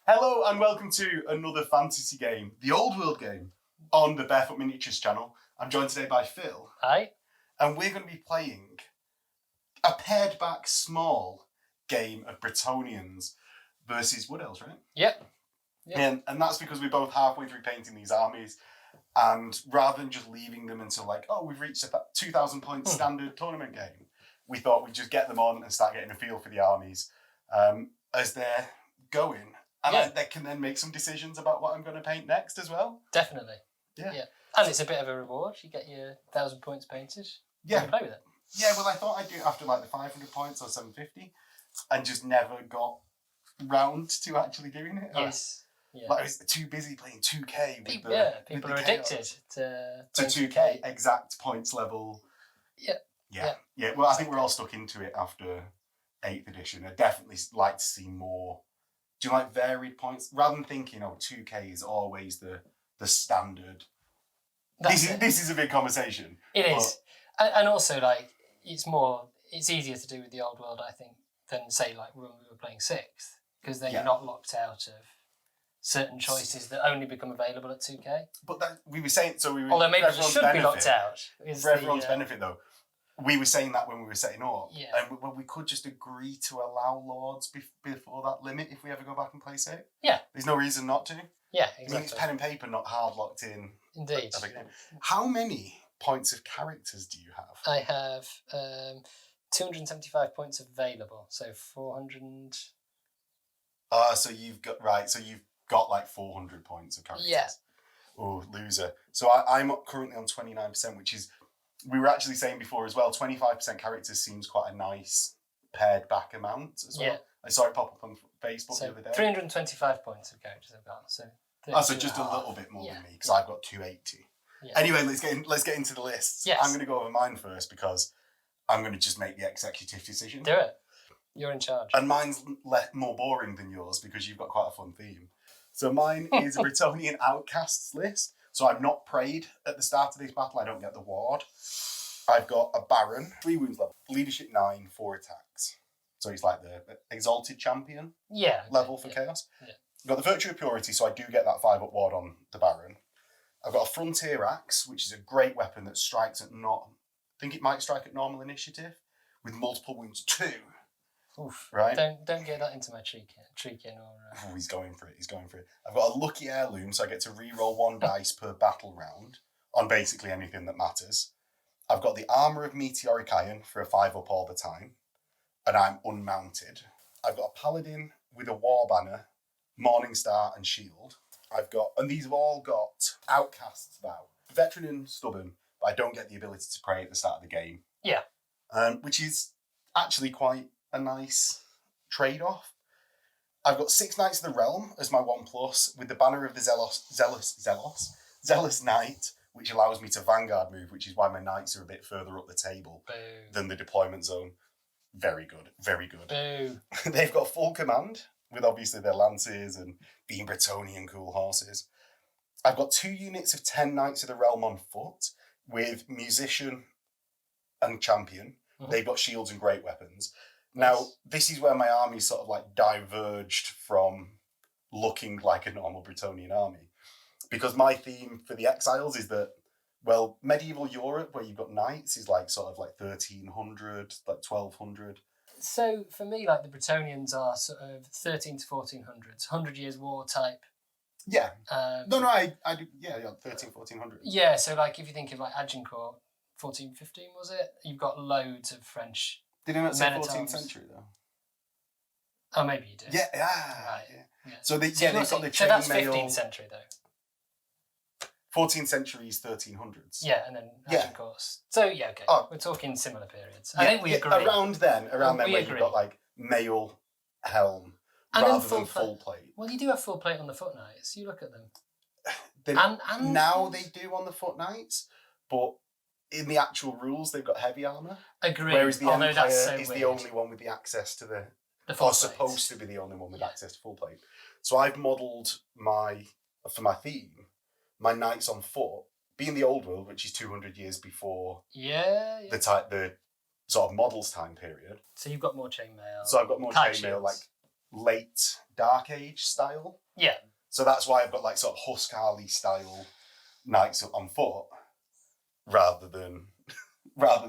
Hello and welcome to another fantasy game, the Old World game, on the Bearfoot Miniatures channel. I'm joined today by Phil. Hi. And we're going to be playing a pared back small game of Bretonnians versus Wood Elves, right? Yep. And that's because we're both halfway through painting these armies, and rather than just leaving them until we've reached a 2,000 point standard tournament game, we thought we'd just get them on and start getting a feel for the armies as they're going. And I can then make some decisions about what I'm going to paint next as well. Definitely. Yeah. And it's a bit of a reward. You get your 1,000 points painted. Yeah. You can play with it. Yeah, well, I thought I'd do it after the 500 points or 750 and just never got round to actually doing it. Yes. I was too busy playing 2K. People are addicted to 2K exact points level. Yeah. Well, I think we're all stuck into it after 8th edition. I'd definitely like to see more. Do you like varied points? Rather than thinking, 2K is always the standard. This is a big conversation. It is. And also, it's easier to do with the Old World, I think, than, say, when we were playing 6th, because then you're not locked out of certain choices that only become available at 2K. But we were saying, although maybe they should be locked out. For everyone's benefit, though, we were saying that when we were setting up. Yeah. And we could just agree to allow Lords before that limit if we ever go back and play 6. Yeah. There's no reason not to. Yeah, exactly. I mean, it's pen and paper, not hard locked in. Indeed. How many points of characters do you have? I have 275 points available, so 400. So you've got 400 points of characters. Yeah. Oh, loser. So I'm currently on 29%, which is, we were actually saying before as well, 25% characters seems quite a nice pared back amount as well. Yeah. I saw it pop up on Facebook the other day. 325 points of characters I've got. So just a little bit more than me, because I've got 280. Yeah. Anyway, let's get into the lists. Yes. I'm going to go over mine first because I'm going to just make the executive decision. Do it. You're in charge. And mine's more boring than yours because you've got quite a fun theme. So mine is a Bretonnian outcasts list. So I'm not prayed at the start of this battle. I don't get the ward. I've got a Baron, 3 wounds level, leadership 9, 4 attacks. So he's like the exalted champion level for chaos. Yeah. I've got the Virtue of Purity, so I do get that 5-up ward on the Baron. I've got a Frontier Axe, which is a great weapon that strikes at I think it might strike at normal initiative with multiple wounds 2. Oof. Right? Don't get that into my Treekin or... Oh, he's going for it. I've got a Lucky Heirloom, so I get to re-roll 1 dice per battle round on basically anything that matters. I've got the Armour of Meteoric Iron for a 5-up all the time, and I'm unmounted. I've got a Paladin with a War Banner, Morning Star and Shield. And these have all got Outcast's Vow. Veteran and Stubborn, but I don't get the ability to pray at the start of the game. Yeah. Which is actually quite a nice trade-off. I've got 6 Knights of the Realm as my 1+, with the Banner of the Zealous Knight, which allows me to Vanguard move, which is why my Knights are a bit further up the table than the deployment zone. Very good, very good. Boo. They've got full command, with obviously their lances and being Bretonnian cool horses. I've got 2 units of 10 Knights of the Realm on foot, with Musician and Champion. Mm-hmm. They've got shields and great weapons. Now, this is where my army sort of diverged from looking like a normal Bretonnian army. Because my theme for the Exiles is that, medieval Europe, where you've got knights, is 1300, 1200. So for me, the Bretonnians are sort of 13 to 1400s, 100 Years War type. Yeah. I do. Yeah, 13, 1400. Yeah, so if you think of Agincourt, 1415 was it? You've got loads of French. Did I not say 14th century though? Oh, maybe you did. Yeah, right. Yeah. So they've got the chainmail. So that's 15th century though. 14th century is 1300s. Yeah, and then Agincourt's. So yeah, okay. We're talking similar periods. I think we agree. Around then where you've got mail helm rather than full plate. Well, you do have full plate on the foot knights. You look at them. Now they do on the foot knights, but in the actual rules they've got heavy armour. Agreed. Whereas the Empire is the only one with the access to the full plate. Supposed to be the only one with access to full plate. So I've modelled for my theme, my knights on foot, being the Old World, which is 200 years before the sort of models time period. So you've got more chainmail. So I've got more chainmail, late Dark Age style. Yeah. So that's why I've got like sort of Huskarly style knights on foot, rather than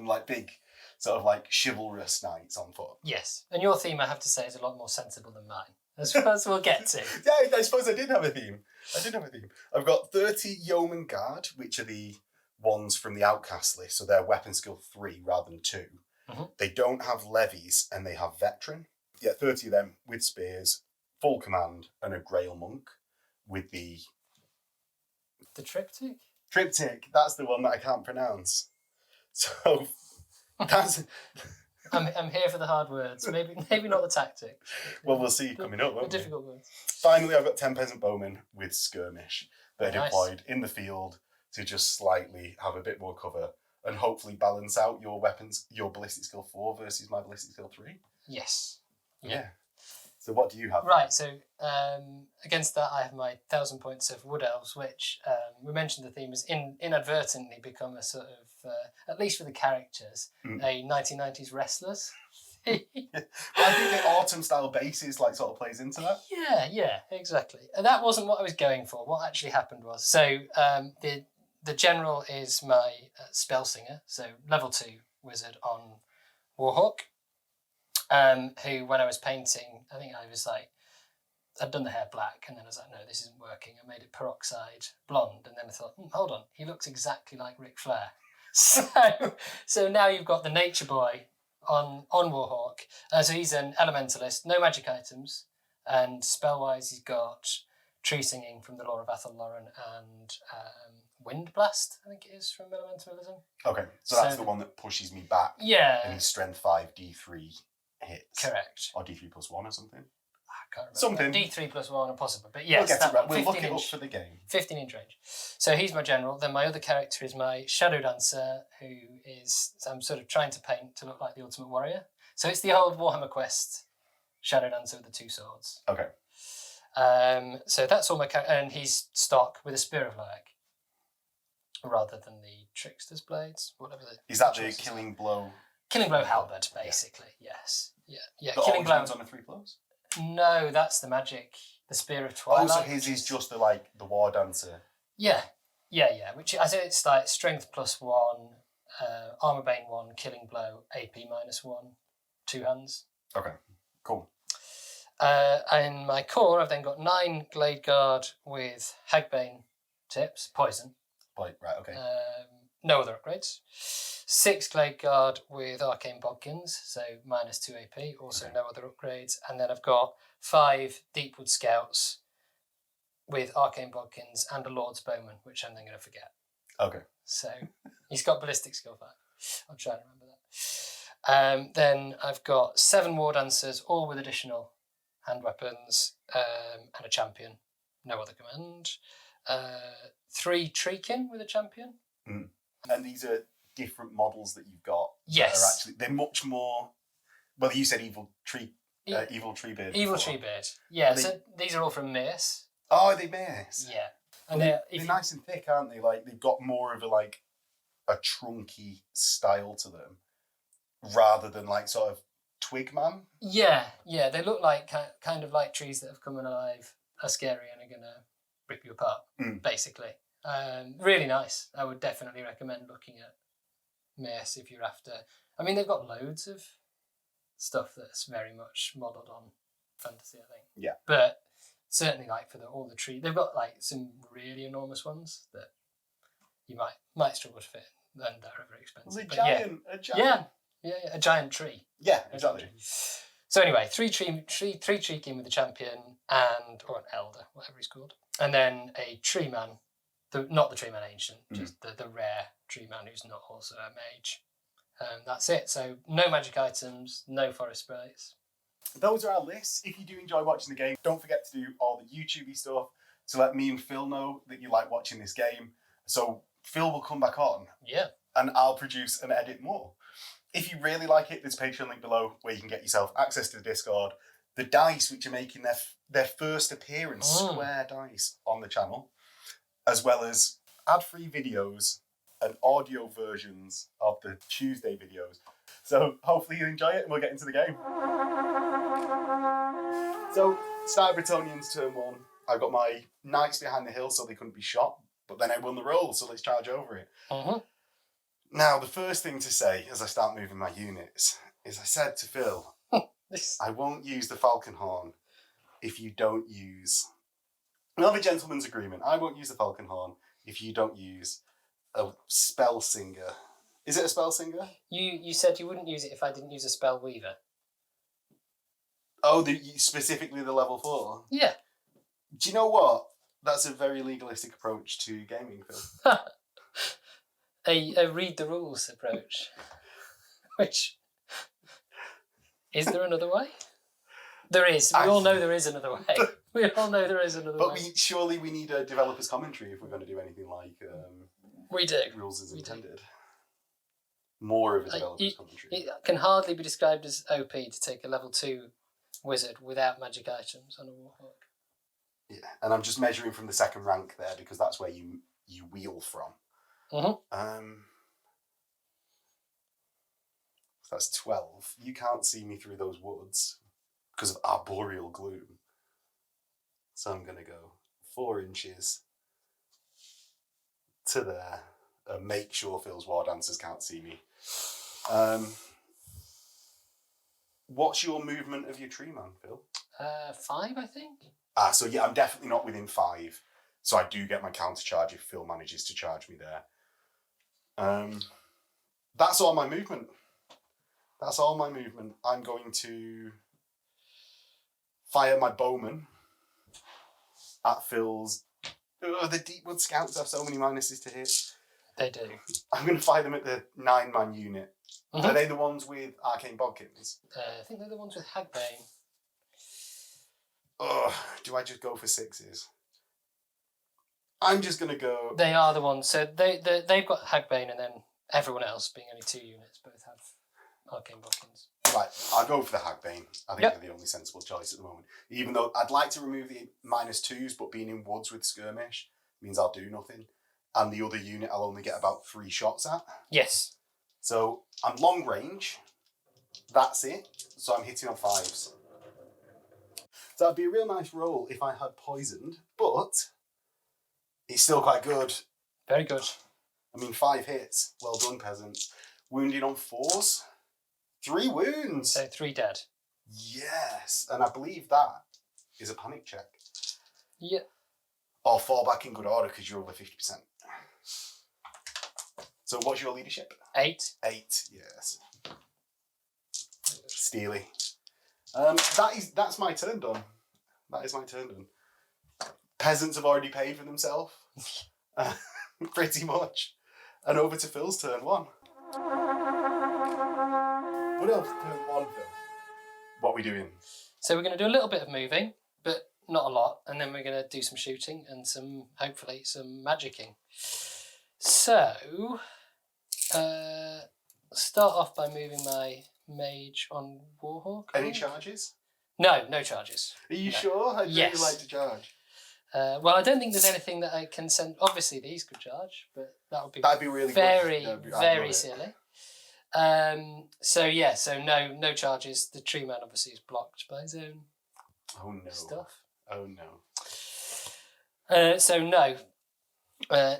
like big sort of like chivalrous knights on foot. Yes. And your theme, I have to say, is a lot more sensible than mine, as we'll get to. Yeah, I suppose I did have a theme. I've got 30 Yeoman Guard, which are the ones from the Outcast list, so they're weapon skill 3 rather than 2. Mm-hmm. They don't have levies and they have veteran. Yeah, 30 of them with spears, full command, and a Grail Monk with the triptych? Triptych, that's the one that I can't pronounce. So that's I'm here for the hard words. Maybe not the tactic. Well, we'll see coming up, won't The we? difficult words. Finally, I've got 10 peasant bowmen with skirmish. They're Nice. deployed in the field to just slightly have a bit more cover and hopefully balance out your weapons, your ballistic skill 4 versus my ballistic skill 3. Yes. Yeah. So what do you have? Right, so against that I have my 1,000 points of Wood Elves, which we mentioned the theme has inadvertently become a sort of, at least for the characters, a 1990s wrestlers. I think the autumn style bases like sort of plays into that. Yeah, exactly. And that wasn't what I was going for. What actually happened was, so the general is my spell singer, so level 2 wizard on Warhawk. Who, when I was painting, I think I was like, I'd done the hair black, and then I was like, no, this isn't working. I made it peroxide blonde, and then I thought, hold on, he looks exactly like Ric Flair. So now you've got the nature boy on Warhawk. So he's an elementalist, no magic items, and spell-wise he's got Tree Singing from the Lore of Athel Lauren and Wind Blast, I think it is, from Elementalism. Okay, so that's the one that pushes me back. Yeah. And he's strength 5, D3 hits. Correct. Or D3 plus 1 or something. I can't remember. Something. D3 plus 1 or possible, but yes, we'll get that it right. one. We'll look it up for the game. 15-inch range. So he's my general. Then my other character is my Shadow Dancer, who is, I'm sort of trying to paint to look like the Ultimate Warrior. So it's the old Warhammer Quest Shadow Dancer with the 2 swords. Okay. So that's all my character, and he's stock with a Spear of Lag, rather than the Trickster's Blades, whatever the. Is that the Killing Blow? Killing Blow halberd, basically. Yeah. Yes. Yeah. The Killing Blow on the 3 blows? No, that's the magic. The Spear of Twilight. Oh, so his is just the War Dancer. Yeah. Which I say it's like strength plus 1, armor bane 1, killing blow, AP minus 1, 2 hands. Okay, cool. In my core, I've then got 9 Glade Guard with Hagbane tips, poison. Right, okay. No other upgrades. 6 Glade Guard with Arcane Bodkins, so minus 2 AP, also no other upgrades. And then I've got 5 Deepwood Scouts with Arcane Bodkins and a Lord's Bowman, which I'm then going to forget. Okay. So he's got Ballistic Skill 5. I'll try and remember that. Then I've got 7 War Dancers, all with additional hand weapons, and a champion. No other command. 3 Treekin with a champion. Mm. And these are different models that you've got. Yes. They're much more. Well, you said Evil Treebeard. Evil before. Treebeard. Yeah. So these are all from Mace. Oh, are they Mace? Yeah. And they're nice and thick, aren't they? Like they've got more of a trunky style to them, rather than sort of Twigman. Yeah. They look like kind of like trees that have come alive, are scary, and are gonna rip you apart. Basically. Really nice. I would definitely recommend looking at Mace if you're after. I mean, they've got loads of stuff that's very much modelled on fantasy, I think. Yeah. But certainly, for all the trees, they've got some really enormous ones that you might struggle to fit, and they're very expensive. A giant. Yeah, a giant tree. Yeah, exactly. So anyway, 3 Treekin with a champion or an elder, whatever he's called, and then a tree man. Not the tree man ancient, just the rare tree man who's not also a mage. That's it. So no magic items, no forest sprites. Those are our lists. If you do enjoy watching the game, don't forget to do all the YouTubey stuff to let me and Phil know that you like watching this game. So Phil will come back on. Yeah. And I'll produce and edit more. If you really like it, there's a Patreon link below where you can get yourself access to the Discord, the dice which are making their first appearance, square dice on the channel, as well as ad-free videos and audio versions of the Tuesday videos. So hopefully you enjoy it and we'll get into the game. So, started Bretonnians turn 1. I've got my knights behind the hill so they couldn't be shot, but then I won the roll, so let's charge over it. Now, the first thing to say as I start moving my units is I said to Phil, I won't use the falcon horn if you don't use... We'll have a gentleman's agreement. I won't use the falcon horn if you don't use a spell singer. Is it a spell singer? You said you wouldn't use it if I didn't use a spell weaver. Oh, specifically the level 4? Yeah. Do you know what? That's a very legalistic approach to gaming, Phil. a read the rules approach. Which... Is there another way? There is. We all know there is another way. We all know there is another way. But surely we need a developer's commentary if we're going to do anything like we do. Rules as intended. More of a developer's commentary. It can hardly be described as OP to take a level 2 wizard without magic items on a warhawk. Yeah, and I'm just measuring from the second rank there because that's where you wheel from. That's 12. You can't see me through those woods because of arboreal gloom. So I'm going to go 4 inches to there and make sure Phil's war dancers can't see me. What's your movement of your tree man, Phil? 5, I think. So yeah, I'm definitely not within 5. So I do get my counter charge if Phil manages to charge me there. That's all my movement. That's all my movement. I'm going to fire my bowman at Phil's... the Deepwood Scouts have so many minuses to hit. They do. I'm going to fire them at the 9-man unit. Are they the ones with Arcane Bodkins? I think they're the ones with Hagbane. Do I just go for 6s? I'm just going to go... They are the ones. So they've got Hagbane, and then everyone else, being only 2 units, both have Arcane Bodkins. Right, I'll go for the Hagbane. I think they're the only sensible choice at the moment. Even though I'd like to remove the -2s, but being in woods with skirmish means I'll do nothing. And the other unit I'll only get about 3 shots at. Yes. So I'm long range. That's it. So I'm hitting on 5s. So that'd be a real nice roll if I had poisoned, but it's still quite good. Very good. I mean, 5 hits. Well done, peasants. Wounded on 4s. 3 wounds. So 3 dead. Yes. And I believe that is a panic check. Yep. Or fall back in good order because you're over 50%. So what's your leadership? 8. 8, yes. Steely. That's my turn done. That is my turn done. Peasants have already paid for themselves. Pretty much. And over to Phil's turn 1. What else? Turn 1, Phil. What are we doing? So we're going to do a little bit of moving, but not a lot, and then we're going to do some shooting and hopefully some magicking. So, start off by moving my mage on Warhawk. Any charges? No charges. Are you sure? I'd really like to charge. Well, I don't think there's anything that I can send. Obviously, these could charge, but that'd be really very silly. So no charges. The tree man obviously is blocked by his own stuff. Oh no. So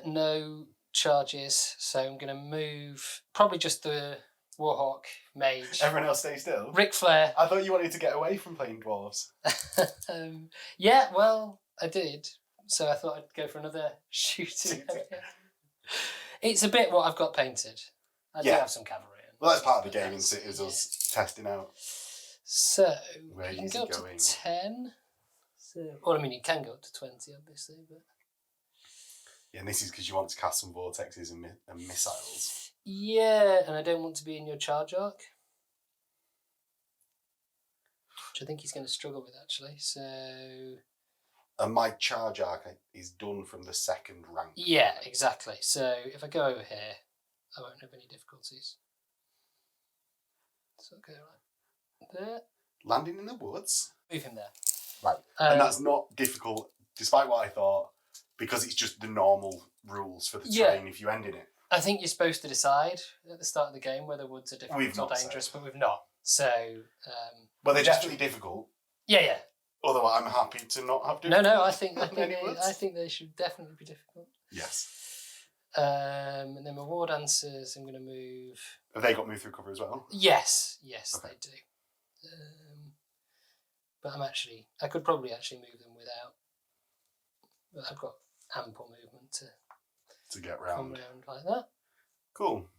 no charges. So I'm going to move probably just the Warhawk mage. Everyone else stay still. Ric Flair. I thought you wanted to get away from playing dwarves. Yeah, well, I did. So I thought I'd go for another shooting area. It's a bit what I've got painted. I do have some cavalry. Well, that's part of the game, isn't it? Is us testing out. So where you can go up to 10. So, well, I mean, you can go up to 20, obviously, but yeah, and this is because you want to cast some vortexes and missiles. Yeah, and I don't want to be in your charge arc, which I think he's going to struggle with actually. So, and my charge arc is done from the 2nd rank. Yeah, exactly. So if I go over here, I won't have any difficulties. So I'll go right there. Landing in the woods. Move him there. Right, and that's not difficult, despite what I thought, because it's just the normal rules for the terrain if you end in it. I think you're supposed to decide at the start of the game whether woods are difficult or dangerous, but we've not. So, well, they're definitely difficult. Yeah. Although I'm happy to not have No, difficult. I think they should definitely be difficult. Yes. And then my war dancers, I'm going to move. Have they got move through cover as well? Yes, Okay. they do. But I could probably actually move them without. But I've got ample movement To get come round. round like that. Cool.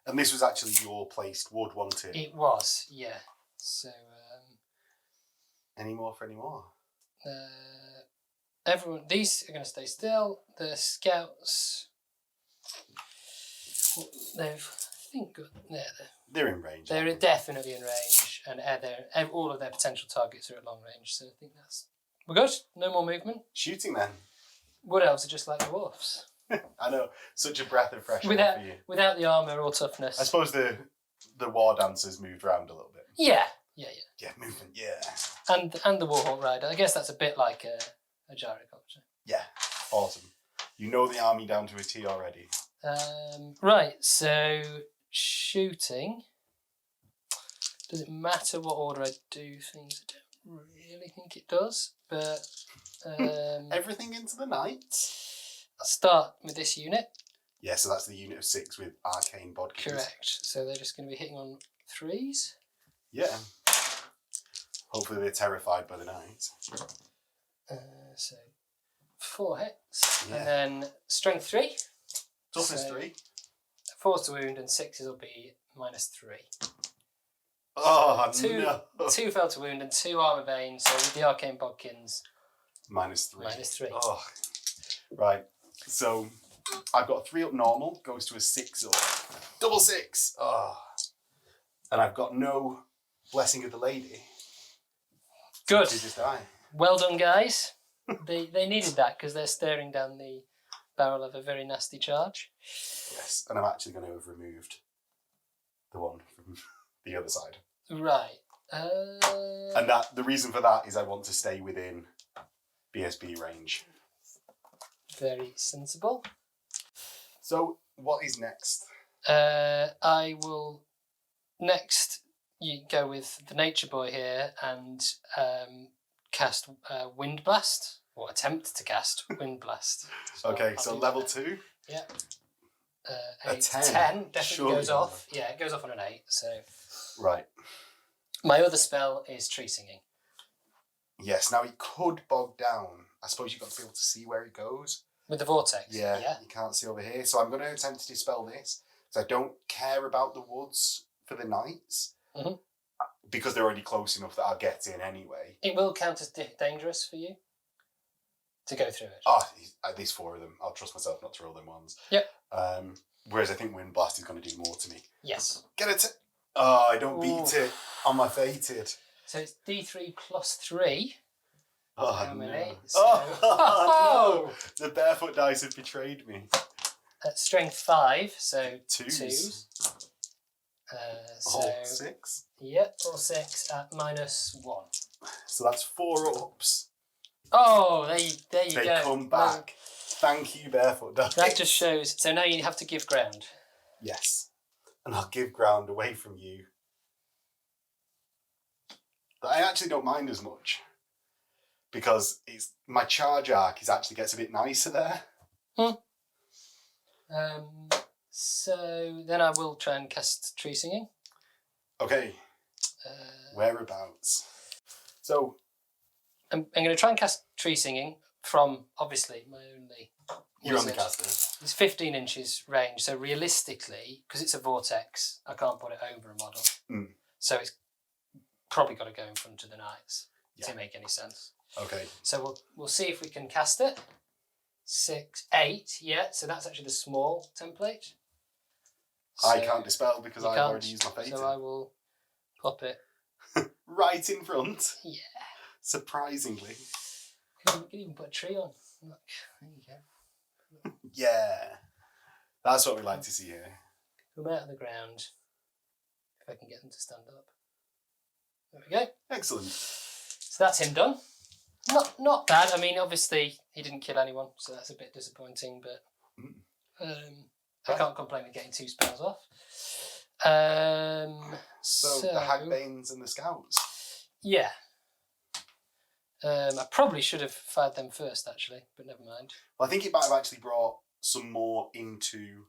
And this was actually your placed wood, wasn't it? It was, yeah. So Any more for any more? everyone, these are going to stay still. The scouts, They're in range. they're aren't they? definitely in range, and all of their potential targets are at long range. So I think we're good. No more movement. Shooting then. Wood elves are just like dwarfs. I know, such a breath of fresh air for you. Without the armour or toughness. I suppose the war dancers moved around a little bit. Yeah. Yeah, movement, yeah. And the Warhawk Rider. I guess that's a bit like a gyrocopter. Yeah, awesome. You know the army down to a T already. Right, so shooting. Does it matter what order I do things? I don't really think it does, but Everything into the night. I'll start with this unit. Yeah, so that's the unit of 6 with arcane bodkins. Correct. So they're just going to be hitting on 3s. Yeah. Hopefully they're terrified by the night. So 4 hits, Yeah. and then strength 3. Toughness So 3. 4's to wound, and 6's will be -3. Oh, Two, no. 2 fell to wound and 2 armor bane. So with the arcane bodkins, -3. -3. Oh, right. So I've got a 3 up normal, goes to a 6 up. Double 6. Oh. And I've got no blessing of the lady. Good. To just die. Well done, guys. They needed that because they're staring down the barrel of a very nasty charge. Yes, and I'm actually going to have removed the one from the other side. Right. And the reason for that is I want to stay within BSB range. Very sensible. So what is next? I will next. You go with the nature boy here and cast Wind Blast, or attempt to cast Wind Blast. Okay, I'll so do level that. 2. Yeah. A 10 10 definitely surely goes not. off. Yeah, it goes off on an 8. So Right. my other spell is Tree Singing. Yes, now it could bog down. I suppose you've got to be able to see where it goes. With the vortex. Yeah, you can't see over here. So I'm going to attempt to dispel this. So I don't care about the woods for the nights. Mhm. Because they're already close enough that I'll get in anyway. It will count as dangerous for you to go through it. Oh, at least 4 of them. I'll trust myself not to roll them ones. Yep. Whereas I think Wind Blast is going to do more to me. Yes. Get it! Oh, I don't beat it on my fated. So it's D3 plus 3. Oh, How no. many? Oh, no! The barefoot dice have betrayed me. Strength 5, so 2s. 2s. Oh, 6. Yep, or 6 at -1. So that's 4 ups. Oh, there you They go. come back. Thank you, barefoot dice. That just shows. So now you have to give ground. Yes. And I'll give ground away from you. But I actually don't mind as much. Because my charge arc actually gets a bit nicer there. So then I will try and cast Tree Singing. Okay. Whereabouts? So I'm going to try and cast Tree Singing from, obviously, my only you're on the wizard. caster. It's 15 inches range, so realistically, because it's a vortex, I can't put it over a model. Mm. So it's probably got to go in front of the knights Yeah. to make any sense. Okay. So we'll see if we can cast it. 6, 8, yeah. So that's actually the small template. I So can't dispel because you I've can't, already used my fated. So I will pop it. Right in front. Yeah. Surprisingly. You can even put a tree on. Look, there you go. Yeah. That's what we like to see here. Come out of the ground. If I can get them to stand up. There we go. Excellent. So that's him done. Not bad. I mean, obviously he didn't kill anyone, so that's a bit disappointing. But I can't complain with getting 2 spells off. So the Hagbanes and the Scouts. Yeah. I probably should have fired them first, actually, but never mind. Well, I think it might have actually brought some more into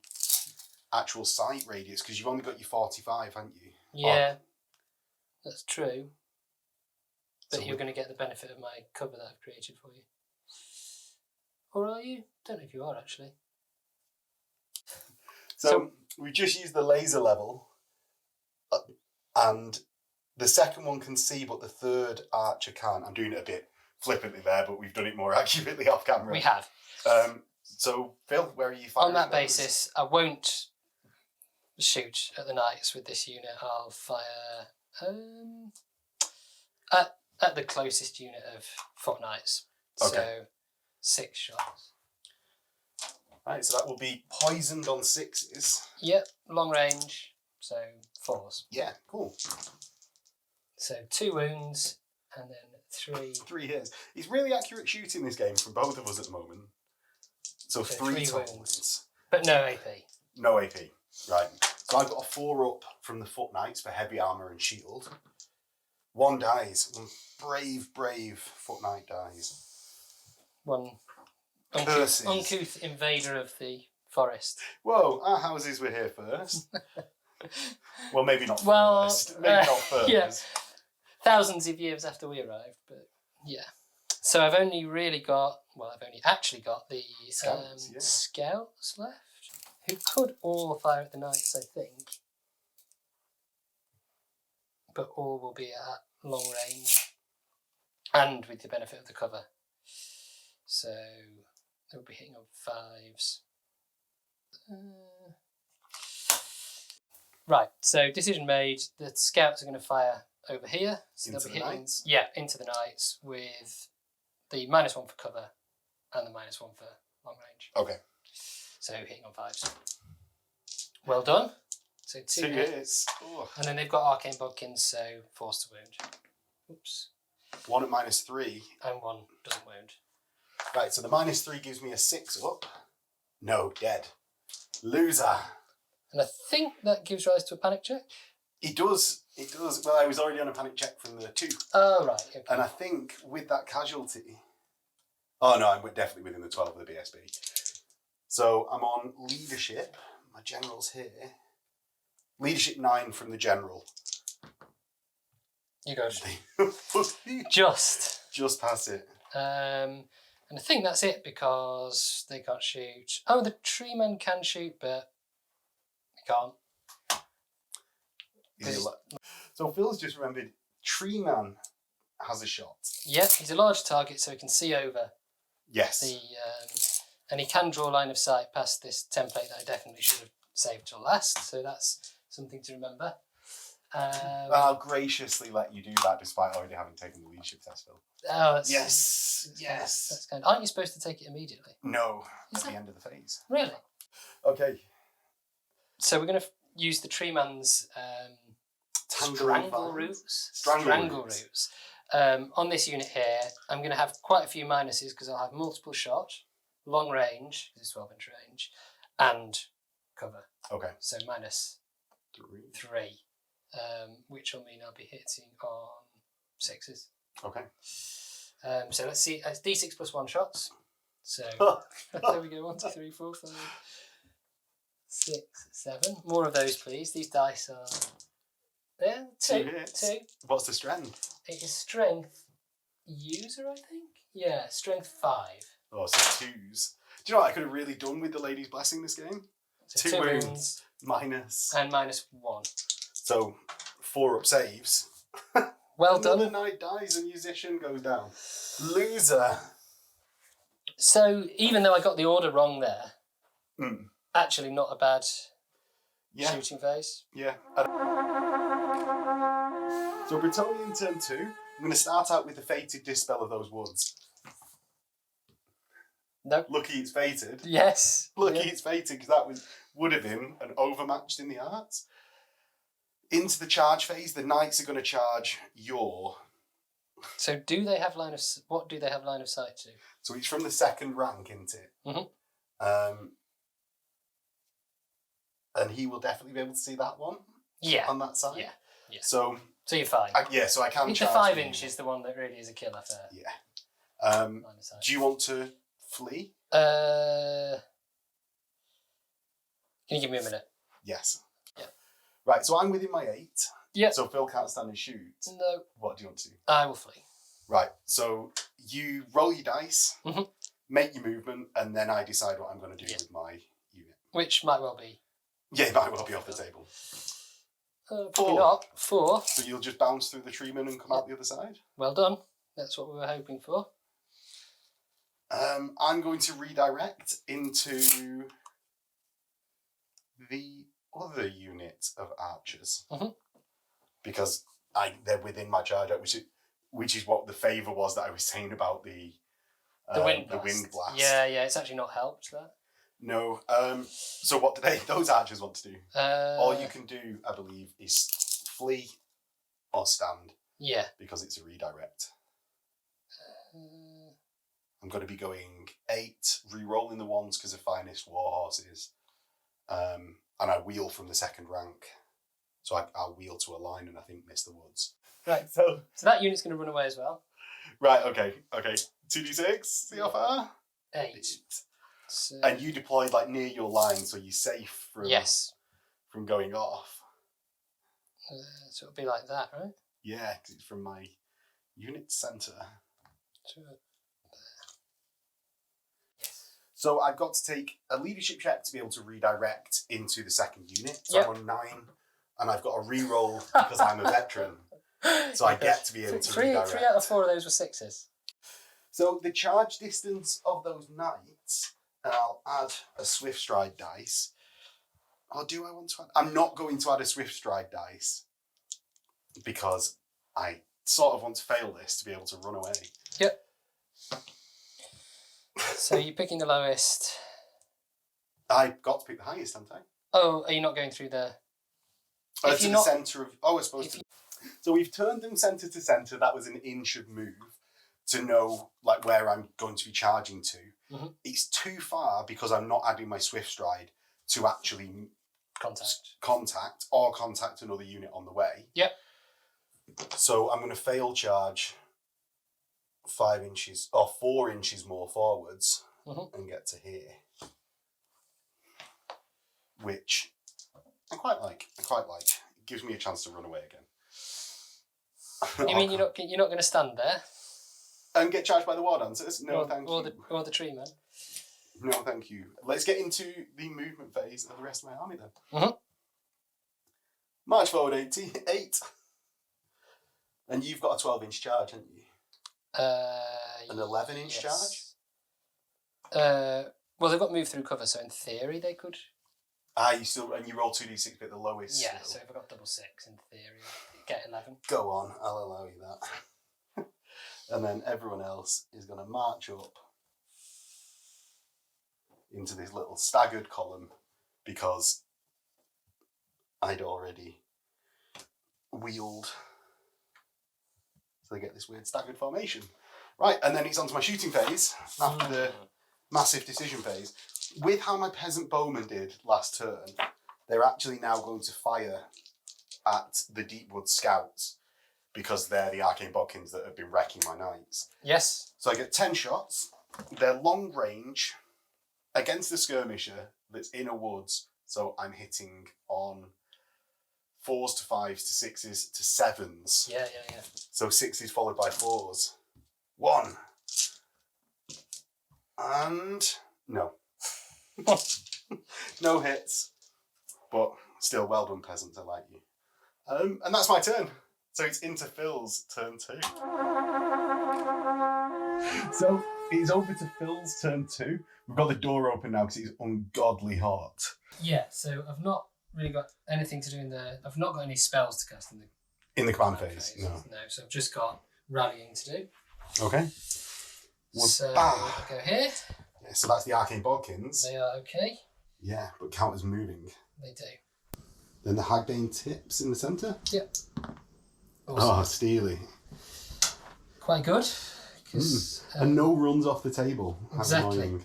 actual sight radius, because you've only got your 45, haven't you? Yeah, that's true. But So you're going to get the benefit of my cover that I've created for you. Or are you? Don't know if you are, actually. So we just used the laser level, and the second one can see, but the third archer can't. I'm doing it a bit flippantly there, but we've done it more accurately off camera. We have. So, Phil, where are you firing? On that basis, I won't shoot at the knights with this unit. I'll fire at the closest unit of foot knights. Okay. So 6 shots. Right, so that will be poisoned on 6s. Yep, long range, so 4s. Yeah, cool. So 2 wounds and then 3. 3 hits. It's really accurate shooting this game from both of us at the moment. So 3 total wounds. But no AP. No AP. Right. So I've got a 4-up from the Foot Knights for heavy armour and shield. 1 dies. 1 brave Foot Knight dies. 1 uncouth invader of the forest. Whoa, our houses were here first. Well, maybe not Well, first. Maybe not first. Yeah. Thousands of years after we arrived, but yeah. So I've only actually got the scouts left, who could all fire at the knights, I think. But all will be at long range, and with the benefit of the cover. So they'll be hitting on 5s. Right, so decision made. The scouts are going to fire over here. So Into they'll be the hitting, knights? Yeah, into the knights with the -1 for cover and the -1 for long range. Okay. So hitting on 5s. Well done. So 2 hits. Oh. And then they've got arcane bodkins, so force to wound. Oops. 1 at -3. And 1 doesn't wound. Right, so the -3 gives me a 6 up. No, dead. Loser. And I think that gives rise to a panic check. It does. It does. Well, I was already on a panic check from the 2. Oh, right. Okay. And I think with that casualty... Oh, no, I'm definitely within the 12 of the BSB. So I'm on leadership. My general's here. Leadership 9 from the general. You go. Just pass it. And I think that's it because they can't shoot. Oh, the tree man can shoot, but they can't. So Phil's just remembered Tree Man has a shot. Yep, he's a large target, so he can see over Yes. and he can draw line of sight past this template that I definitely should have saved till last. So that's something to remember. I'll graciously let you do that despite already having taken the leadership test, Phil. Oh, that's, Yes. That's kind. Aren't you supposed to take it immediately? No, at the end of the phase. Really? Okay. So we're going to use the tree man's strangle roots. On this unit here, I'm going to have quite a few minuses because I'll have multiple shot, long range, because it's 12-inch range, and cover. Okay. So -3, which will mean I'll be hitting on 6s. Okay. So let's see, it's D6 plus 1 shots. So there we go, 1, 2, 3, 4, 5, 6, 7. More of those, please. These dice are there. 2. What's the strength? It is strength user, I think. Yeah, strength 5. Oh, so 2s. Do you know what I could have really done with the Lady's Blessing this game? So 2 wounds minus. And -1. So 4-up saves. Well done. Another knight dies, a musician goes down. Loser. So even though I got the order wrong there, Mm. actually not a bad Yeah. shooting phase. Yeah. So Bretonnian turn 2. I'm going to start out with the fated dispel of those woods. No. Lucky it's fated. Yes. Lucky Yeah. it's fated because that would have been an overmatched in the arts. Into the charge phase, the knights are going to charge your. So do they have what do they have line of sight to? So it's from the 2nd rank, isn't it? Mm-hmm. And he will definitely be able to see that one. on that side. Yeah. Yeah. So you're fine. So I can The charge 5 you. inch is the one that really is a killer for. Yeah. Do you want to flee? Can you give me a minute? Yes. Yeah. Right, so I'm within my 8. Yeah. So Phil can't stand and shoot. No. What do you want to do? I will flee. Right, so you roll your dice, make your movement, and then I decide what I'm going to do with my unit. Which might well be. Yeah, it might well be off the table. Probably not. 4. So you'll just bounce through the treeman and come out the other side? Well done. That's what we were hoping for. I'm going to redirect into the other unit of archers. Because they're within my charge, which is what the favour was that I was saying about the wind blast. Yeah, it's actually not helped that. No. So what do those archers want to do? All you can do, I believe, is flee or stand. Yeah. Because it's a redirect. I'm going to be going 8, re-rolling the ones because of finest war horses. And I wheel from the 2nd rank. So I'll wheel to a line and I think miss the woods. Right. So that unit's going to run away as well. Right, okay. 2d6, see how far? 8. So... And you deployed like near your line, so you're safe from going off. So it'll be like that, right? Yeah, because it's from my unit centre. So I've got to take a leadership check to be able to redirect into the 2nd unit. So I'm on 9, and I've got a re-roll because I'm a veteran. So I get to be able to redirect. 3 out of 4 of those were 6s. So the charge distance of those knights, and I'll add a swift stride dice. Or do I want to add? I'm not going to add a swift stride dice because I sort of want to fail this to be able to run away. Yep. So you're picking the lowest. I've got to pick the highest, haven't I? Oh, are you not going through the... to the centre of... Oh, I suppose... So we've turned them centre to centre. That was an inch of move to know like where I'm going to be charging to. It's too far because I'm not adding my swift stride to actually contact another unit on the way. Yep. So I'm going to fail charge 5 inches or 4 inches more forwards and get to here, which I quite like. It gives me a chance to run away again. You mean you're not going to stand there and get charged by the war dancers? No, thank you. Or the tree men? No, thank you. Let's get into the movement phase of the rest of my army then. March forward 8. And you've got a 12-inch charge, haven't you? An 11-inch charge? Well, they've got moved through cover, so in theory they could. You roll 2d6 but the lowest. Yeah, so if I got double 6 in theory, I'd get 11. Go on, I'll allow you that. And then everyone else is going to march up into this little staggered column because I'd already wheeled. So they get this weird staggered formation. Right, and then it's on to my shooting phase after the massive decision phase. With how my peasant bowmen did last turn, they're actually now going to fire at the Deepwood Scouts because they're the arcane bodkins that have been wrecking my knights. Yes. So I get 10 shots. They're long range against the skirmisher that's in a woods. So I'm hitting on 4s to 5s to 6s to 7s. Yeah. So 6s followed by 4s. 1. And no. No hits. But still, well done, peasants. I like you. And that's my turn. So it's into Phil's turn 2. So it's over to Phil's turn 2. We've got the door open now because it's ungodly hot. Yeah, so I've not really got anything to do I've not got any spells to cast in the command phase. No, so I've just got rallying to do. Okay. So I'll go here. Yeah, so that's the arcane bodkins. They are okay. Yeah, but count as moving. They do. Then the Hagbane tips in the centre. Yep. Awesome. Oh, steely. Quite good. And no runs off the table. Exactly.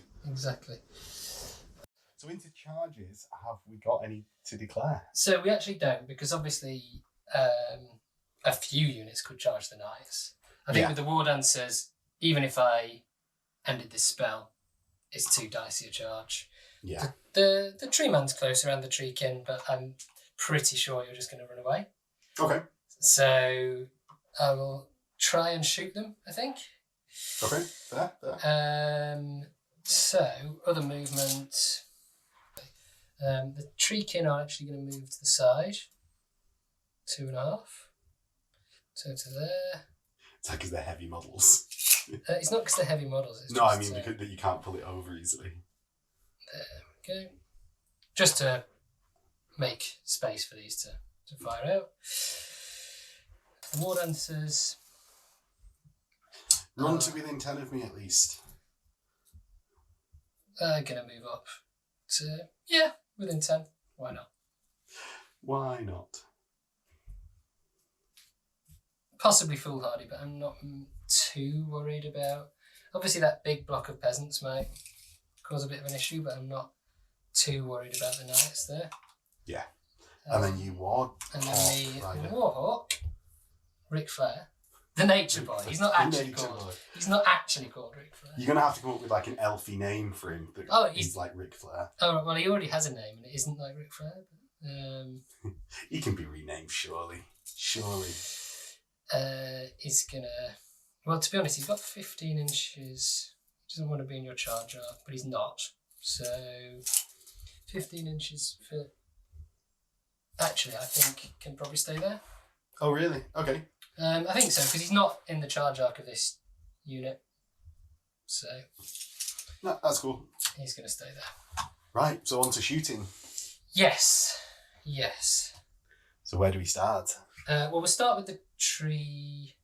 So into charges, have we got any to declare? So we actually don't, because obviously a few units could charge the knights. I think with the war dancers, even if I ended this spell, it's 2 dice a charge. Yeah. The tree man's close around the tree kin, but I'm pretty sure you're just going to run away. Okay. So I will try and shoot them, I think. Okay. Fair. So other movement. The tree kin are actually going to move to the side. 2.5. So to there. It's like because they're heavy models. It's not because they're heavy models. It's No, just, I mean because you can't pull it over easily. There we go. Just to make space for these to fire out. The war dancers. Run to within 10 of me at least. Going to move up to, within 10. Why not? Why not? Possibly foolhardy, but I'm not too worried about. Obviously, that big block of peasants might cause a bit of an issue, but I'm not too worried about the knights there. Yeah. And then you war. And then the Warhawk, Ric Flair, the Nature Boy. He's not actually called. He's not actually called Ric Flair. You're gonna have to come up with like an elfy name for him that is like Ric Flair. Oh well, he already has a name, and it isn't like Ric Flair. But, he can be renamed, surely. He's gonna. Well, to be honest, he's got 15 inches. He doesn't want to be in your charge arc, but he's not. So, 15 inches for. Actually, I think can probably stay there. Oh really? Okay. I think so, because he's not in the charge arc of this unit. So. No, that's cool. He's going to stay there. Right, so on to shooting. Yes. So where do we start? Well, we'll start with the tree.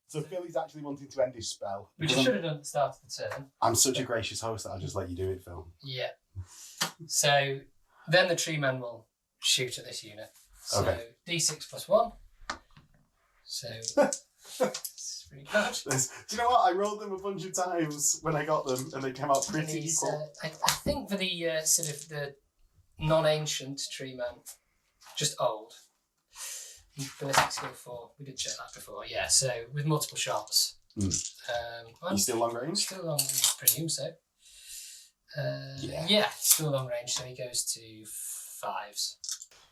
So Philly's actually wanting to end his spell. Which I should have done at the start of the turn. I'm such a gracious host that I'll just let you do it, Phil. Yeah. So then the tree man will shoot at this unit. So D6 plus 1. So it's pretty good. Do you know what? I rolled them a bunch of times when I got them and they came out pretty equal. I think for the sort of the non-ancient tree man, just old. Ballistic skill 4. We did check that before. Yeah, so with multiple shots. You still long range? Still long, I presume so. Yeah, still long range, so he goes to 5s.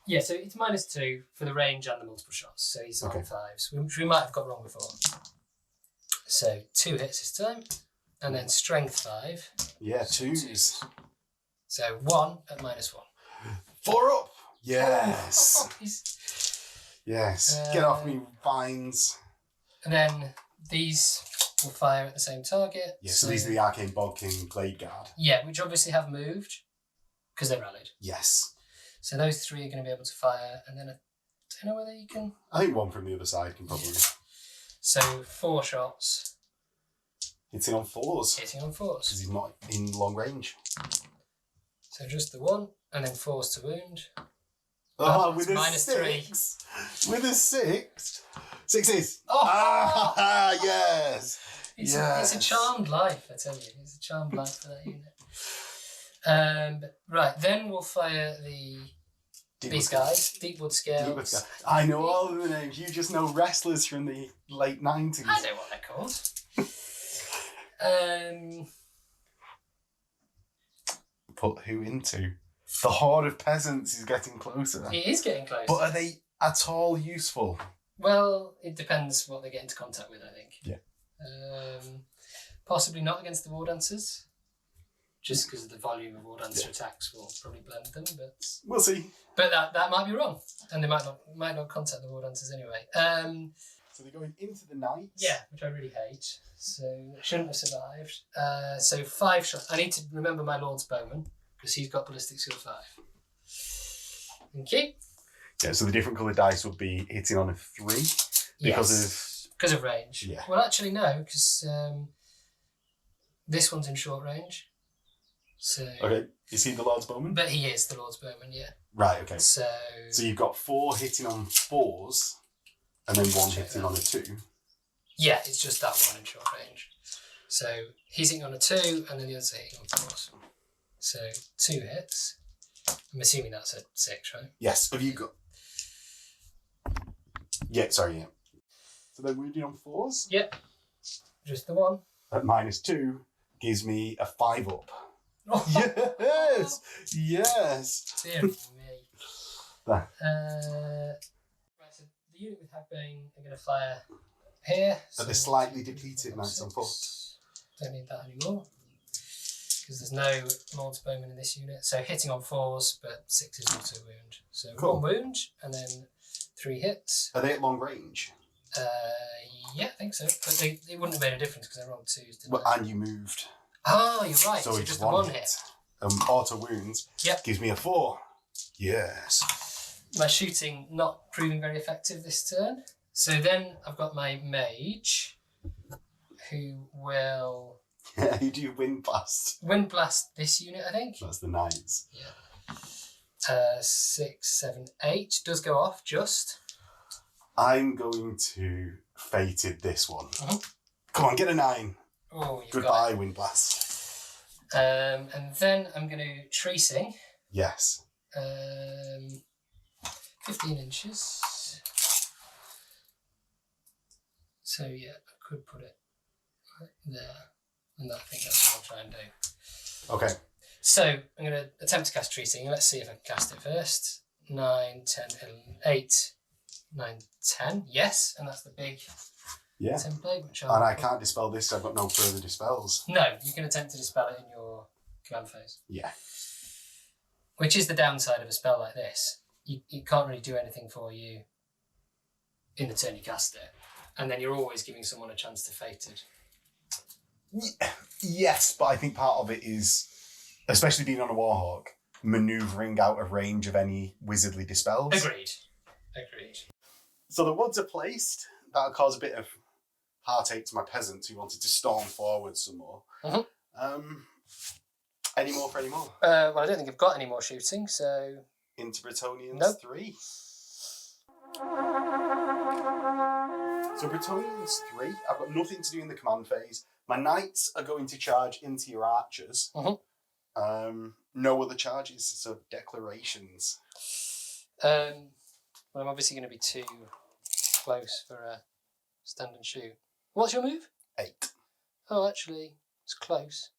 Yeah, so it's -2 for the range and the multiple shots, so he's on 5s, which we might have got wrong before. So 2 hits this time, and then strength 5. Yeah, 2s. So 1 at -1. 4 up! Yes! Oh, yes, get off me, vines. And then these will fire at the same target. Yeah, so these are the Arcane Bog King Glade Guard. Yeah, which obviously have moved, because they rallied. Yes. So those 3 are going to be able to fire, and then I don't know whether you can... I think one from the other side can probably... So 4 shots. Hitting on 4s. Hitting on 4s. Because he's not in long range. So just the 1, and then 4s to wound. Oh, with a -3. With a 6. 6s. Oh! Yes. It's a charmed life, I tell you. It's a charmed life for that unit. Right, then we'll fire these guys, Deepwood Scales. I know all of the names. You just know wrestlers from the late 90s. I know what they're called. Put who into? The horde of peasants is getting closer. It is getting closer. But are they at all useful? Well, it depends what they get into contact with, I think. Yeah. Possibly not against the war dancers. Just because of the volume of war dancer attacks will probably blend them, but we'll see. But that might be wrong, and they might not contact the war dancers anyway. So they're going into the knights. Yeah, which I really hate. So shouldn't have survived. So 5 shots. I need to remember my Lord's Bowman because he's got ballistic skill 5. Okay. Yeah. So the different coloured dice would be hitting on a 3 because of range. Yeah. Well, actually no, because this one's in short range. So, okay, is he the Lord's Bowman? But he is the Lord's Bowman, yeah. Right, okay. So you've got 4 hitting on 4s, and then 1 hitting on a 2. Yeah, it's just that one in short range. So he's hitting on a 2, and then the other's hitting on 4s. So 2 hits. I'm assuming that's a 6, right? Yes. Have you got... Yeah, sorry, yeah. So then wounding on 4s? Yep. Just the 1. At -2 gives me a 5 up. Oh. Yes! Yes! Dear me. There. Right, so the unit with Hagbane are going to fire here. But they're slightly depleted knights on foot. Don't need that anymore. Because there's no Lord's Bowman in this unit. So hitting on 4s, but 6 is also a wound. So Cool. 1 wound, and then 3 hits. Are they at long range? Yeah, I think so. But it wouldn't have made a difference because I rolled 2s, didn't Well, I? and you moved. Oh, you're right. So So it's just the 1 hit. Auto wounds. Yep. Gives me a 4. Yes. My shooting not proving very effective this turn. So then I've got my mage, who will You do wind blast. wind blast this unit, I think. That's the knights. Yeah. 6, 7, 8 does go off just. I'm going to fated this one. Mhm. Come on, get a 9. Oh, you've Goodbye, got wind blast. it. And then I'm going to tracing. Yes. 15 inches. So yeah, I could put it right there. And I think that's what I'll try and do. Okay. So I'm going to attempt to cast tracing. Let's see if I can cast it first. 9, 10, 8, 9, 10. Yes, and that's the big Yeah. template. Which And I can't dispel this, so I've got no further dispels. No, you can attempt to dispel it in your command phase. Yeah. Which is the downside of a spell like this. You can't really do anything for you in the turn you cast it. And then you're always giving someone a chance to fate it. Yes, but I think part of it is, especially being on a Warhawk, manoeuvring out of range of any wizardly dispels. Agreed. So the woods are placed. That'll cause a bit of heartache to my peasants who wanted to storm forward some more. Mhm. Any more for any more? Well, I don't think I've got any more shooting, so... Into Bretonnians Nope. 3. So Bretonnians 3, I've got nothing to do in the command phase. My knights are going to charge into your archers. No other charges, so declarations. Well, I'm obviously going to be too close for a stand and shoot. What's your move? 8. Oh, actually, it's close.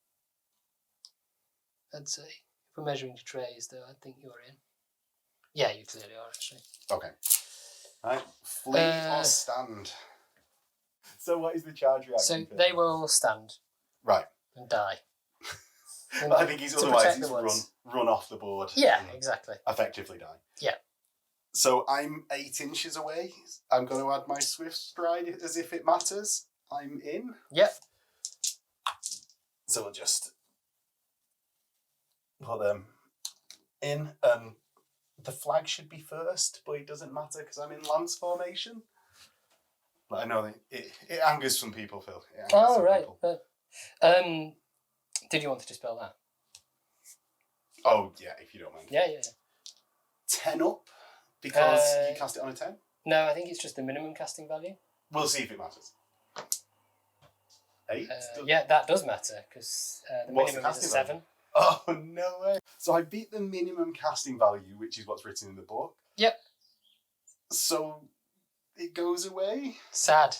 I'd say. If we're measuring trays, though, I think you're in. Yeah, you clearly are, actually. Okay. Right. Flee or stand. So what is the charge reaction? So they will stand. Right. And die. But I think he's to otherwise protect he's the woods. run off the board. Yeah, and exactly. effectively die. Yeah. So I'm 8 inches away. I'm going to add my swift stride as if it matters. I'm in. Yep. So we'll just put them in. The flag should be first, but it doesn't matter because I'm in lance formation. But I know it angers some people, Phil. Oh, right. Did you want to dispel that? Oh, yeah, if you don't mind. Yeah. 10 up because you cast it on a 10? No, I think it's just the minimum casting value. We'll see if it matters. 8? Yeah, that does matter because the What's minimum the is a casting 7. Oh, no way. So I beat the minimum casting value, which is what's written in the book. Yep. So it goes away. Sad.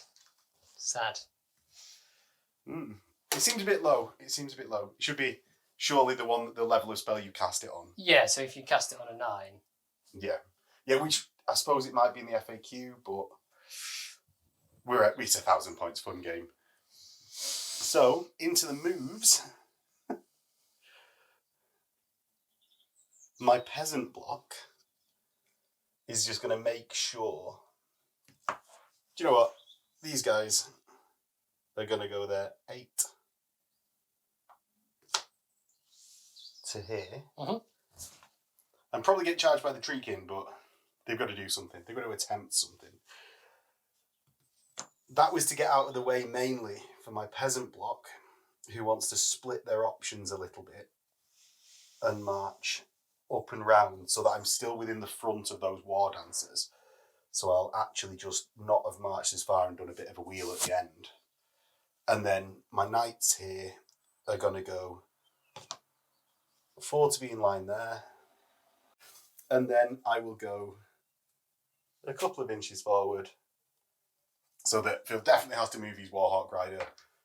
It seems a bit low. It should be surely the level of spell you cast it on. Yeah, so if you cast it on a 9. Yeah, which I suppose it might be in the FAQ, but it's 1,000 points fun game. So into the moves. My peasant block is just going to make sure. Do you know what? These guys, they're going to go there 8 to here. And probably get charged by the tree king, but they've got to do something. They've got to attempt something. That was to get out of the way mainly for my peasant block, who wants to split their options a little bit and march up and round so that I'm still within the front of those war dancers. So I'll actually just not have marched as far and done a bit of a wheel at the end. And then my knights here are going to go 4 to be in line there. And then I will go a couple of inches forward so that Phil definitely has to move his Warhawk Rider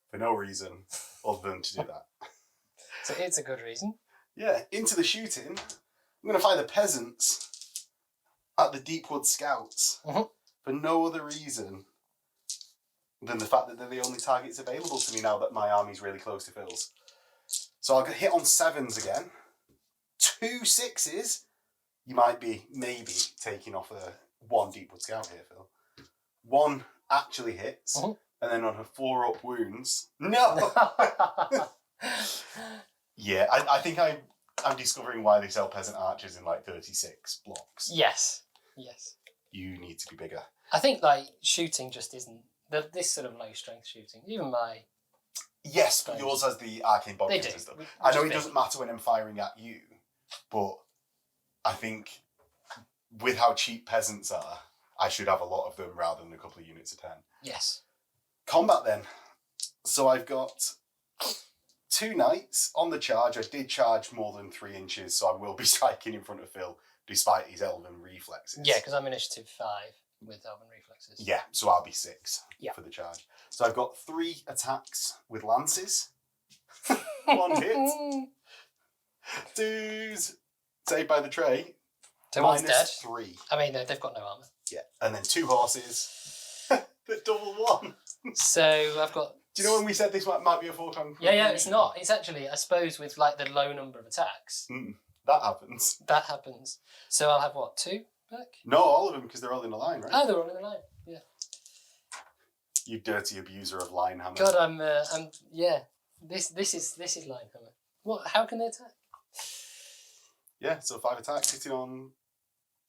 for no reason other than to do that. So it's a good reason. Yeah, into the shooting. I'm going to find the peasants at the Deepwood Scouts for no other reason than the fact that they're the only targets available to me now that my army's really close to Phil's. So I'll get hit on 7s again. 2 6s. You might be maybe taking off a 1 Deepwood Scout here, Phil. 1 actually hits, and then on her 4 up wounds. No! Yeah, I think I'm discovering why they sell peasant archers in like 36 blocks. Yes. You need to be bigger. I think like shooting just isn't this sort of low strength shooting. Even my yes, but yours has the arcane bog and stuff. I know it doesn't matter when I'm firing at you, but I think with how cheap peasants are, I should have a lot of them rather than a couple of units of 10. Yes. Combat then. So I've got 2 knights on the charge. I did charge more than 3 inches, so I will be striking in front of Phil despite his elven reflexes. Yeah, because I'm initiative 5 with elven reflexes. Yeah, so I'll be 6 for the charge. So I've got 3 attacks with lances. 1 hit. 2s saved by the tray. So one's dead. -3. I mean, they've got no armour. Yeah, and then 2 horses that double 1. So I've got... Do you know when we said this might be a 4-con? Yeah, it's not. It's actually, I suppose, with like the low number of attacks. That happens. That happens. So I'll have what, 2 back? No, all of them, because they're all in a line, right? Oh, they're all in the line. Yeah. You dirty abuser of line hammer. God, I'm yeah. This is line hammer. What? How can they attack? Yeah, so 5 attacks hitting on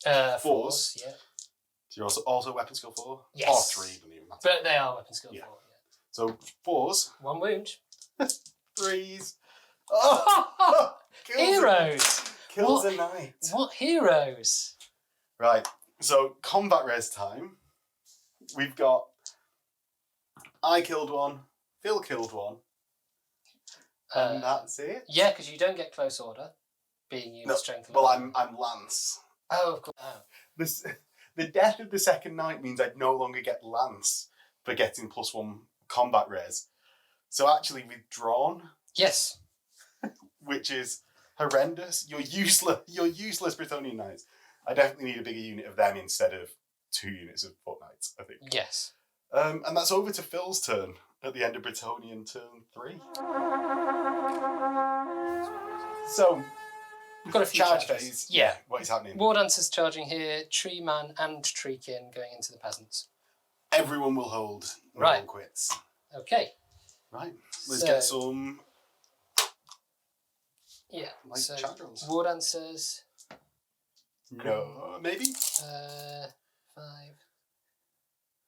4s. Yeah. So you're also weapon skill 4? Yes. Or 3, doesn't even matter. But they are weapon skill 4. Yeah. So 4s. 1 wound. 3s. Oh! Heroes! Kills a knight. What heroes? Right, so combat res time. We've got I killed 1, Phil killed 1, and that's it. Yeah, because you don't get close order, being unit strength. Well, I'm Lance. Oh, of course. Oh. The death of the second knight means I'd no longer get Lance for getting +1 combat res. So actually withdrawn. Yes. Which is horrendous. You're useless Bretonnian knights. I definitely need a bigger unit of them instead of 2 units of foot knights, I think. Yes. And that's over to Phil's turn at the end of Bretonnian turn 3. So, we've got a few charge charges. phase. Yeah. What is happening? War Dancers charging here, Tree Man and Treekin going into the peasants. Everyone will hold. No one quits. Okay. Right. Let's get some. Yeah. Like so charge rolls. War Dancers. No, maybe. 5,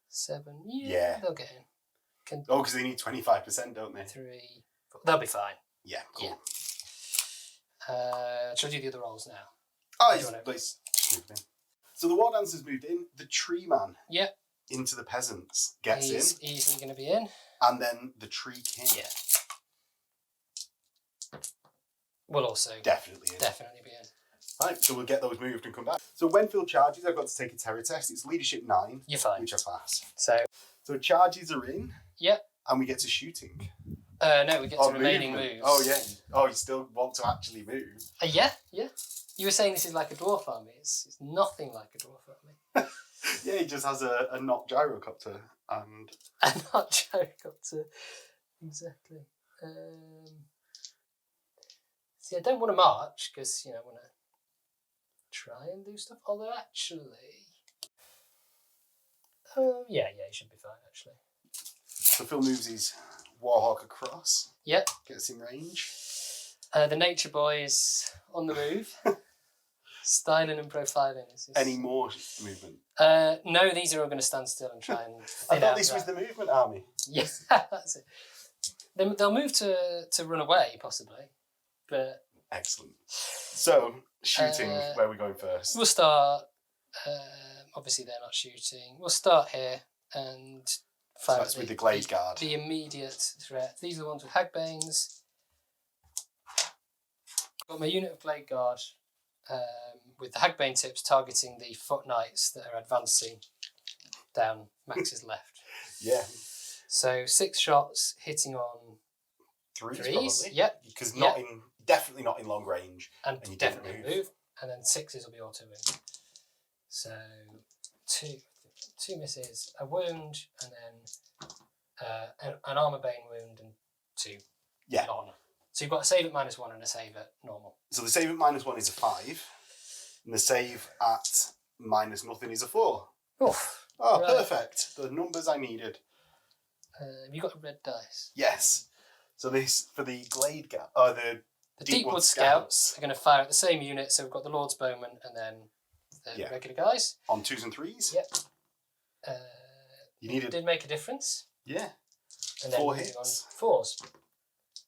7. Yeah. They'll get in. Because they need 25%, don't they? 3, 4. They'll be fine. Yeah, cool. Yeah. Shall I do the other rolls now? Oh, let's just move in. So the War Dancer's moved in. The Tree Man into the peasants gets in. He's easily going to be in. And then the Tree King. Yeah. Will also definitely be in. Right, so we'll get those moved and come back. So when Phil charges, I've got to take a terror test. It's leadership 9. You're fine. Which I pass. So charges are in. Yep. And we get to shooting. No, we get to remaining movement. moves. Oh, yeah. Oh, you still want to actually move? Yeah. You were saying this is like a dwarf army. It's nothing like a dwarf army. Yeah, he just has a not gyrocopter and... A not gyrocopter. Exactly. See, I don't want to march because, I want to try and do stuff. Although, actually... yeah, he should be fine, actually. So Phil moves his Warhawk across. Yep. Gets in range. The Nature Boy is on the move. Styling and profiling. Any more movement? No, these are all going to stand still and try and... I thought this was the movement army. Yes, that's it. They'll move to run away, possibly. But excellent. So, shooting, where are we going first? We'll start... obviously, they're not shooting. We'll start here and... So that's with the Glade Guard. The immediate threat. These are the ones with Hagbanes. Got my unit of Blade Guard with the Hagbane tips targeting the foot knights that are advancing down Max's left. Yeah. So 6 shots hitting on Threes, threes. probably. Yep. Because Yep. definitely not in long range. And you definitely didn't move. And then 6s will be auto wound. So two misses, a wound, and then an armor bane wound and 2 none. So you've got a save at -1 and a save at normal. So the save at -1 is a 5, and the save at -0 is a 4. Oof. Oh, Right. perfect. The numbers I needed. Have you got a red dice? Yes. So this, for the Glade Gap, the Deepwood Scouts are going to fire at the same unit, so we've got the Lord's Bowman and then the regular guys. On 2s and 3s? Yep. You needed... Did make a difference. Yeah. And then 4 moving on hits. 4s.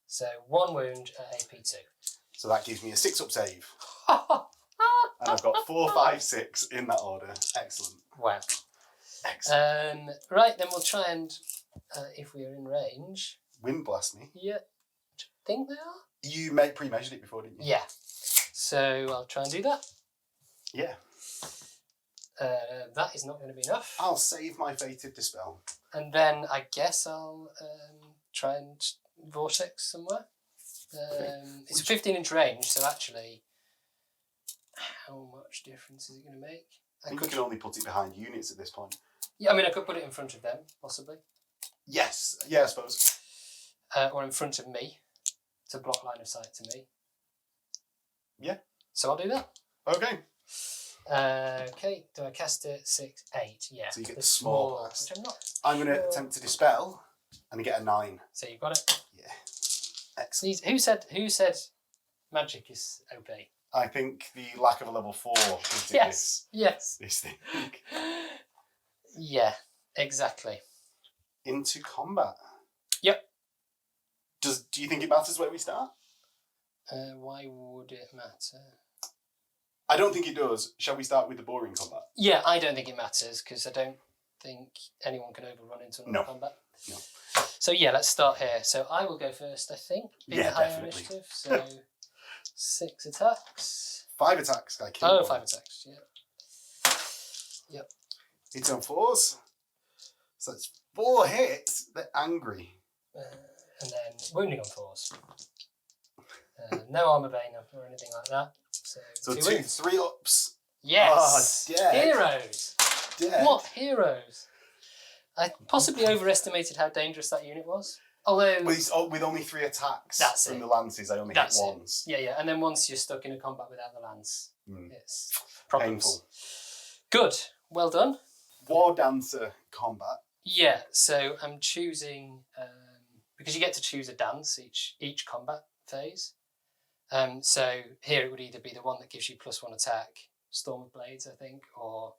So 1 wound at AP2. So that gives me a 6-up save. And I've got 4, 5, 6 in that order. Excellent. Wow. Excellent. Right, then we'll try and, if we are in range... Wind blast me. Yeah. I think they are. You pre-measured it before, didn't you? Yeah. So I'll try and do that. Yeah. That is not going to be enough. I'll save my Fated Dispel. And then I guess I'll try and vortex somewhere. It's a 15-inch range, so actually, how much difference is it going to make? I think you can only put it behind units at this point. Yeah, I mean, I could put it in front of them, possibly. Yes. Yeah, I suppose. Or in front of me, to block line of sight to me. Yeah. So I'll do that. Okay. Okay, do I cast it? 6, 8, yeah. So you get the small blast. Which I'm not. I'm going to attempt to dispel and get a 9. So you've got it. Yeah. Excellent. Who said magic is OP? I think the lack of a level 4 gives it Yes. this thing. Yeah, exactly. Into combat. Yep. Do you think it matters where we start? Why would it matter? I don't think it does. Shall we start with the boring combat? Yeah, I don't think it matters because I don't think anyone can overrun into another combat. No. So yeah, let's start here. So I will go first, I think. Being the higher initiative. So 6 attacks. 5 attacks. I kill 5 attacks. Yeah. Yep. Hits on 4s. So it's 4 hits. They're angry. And then wounding on 4s. No armor bane or anything like that. So 2 wounds. 3 ups. Yes. Oh, dead. Heroes. Dead. What heroes? I possibly overestimated how dangerous that unit was. Although with only 3 attacks from the lances, I only hit once. Yeah. And then once you're stuck in a combat without the lance, it's problems. Painful. Good. Well done. War Dancer combat. Yeah. So I'm choosing because you get to choose a dance each combat phase. So here it would either be the one that gives you +1 attack, Storm of Blades, I think, or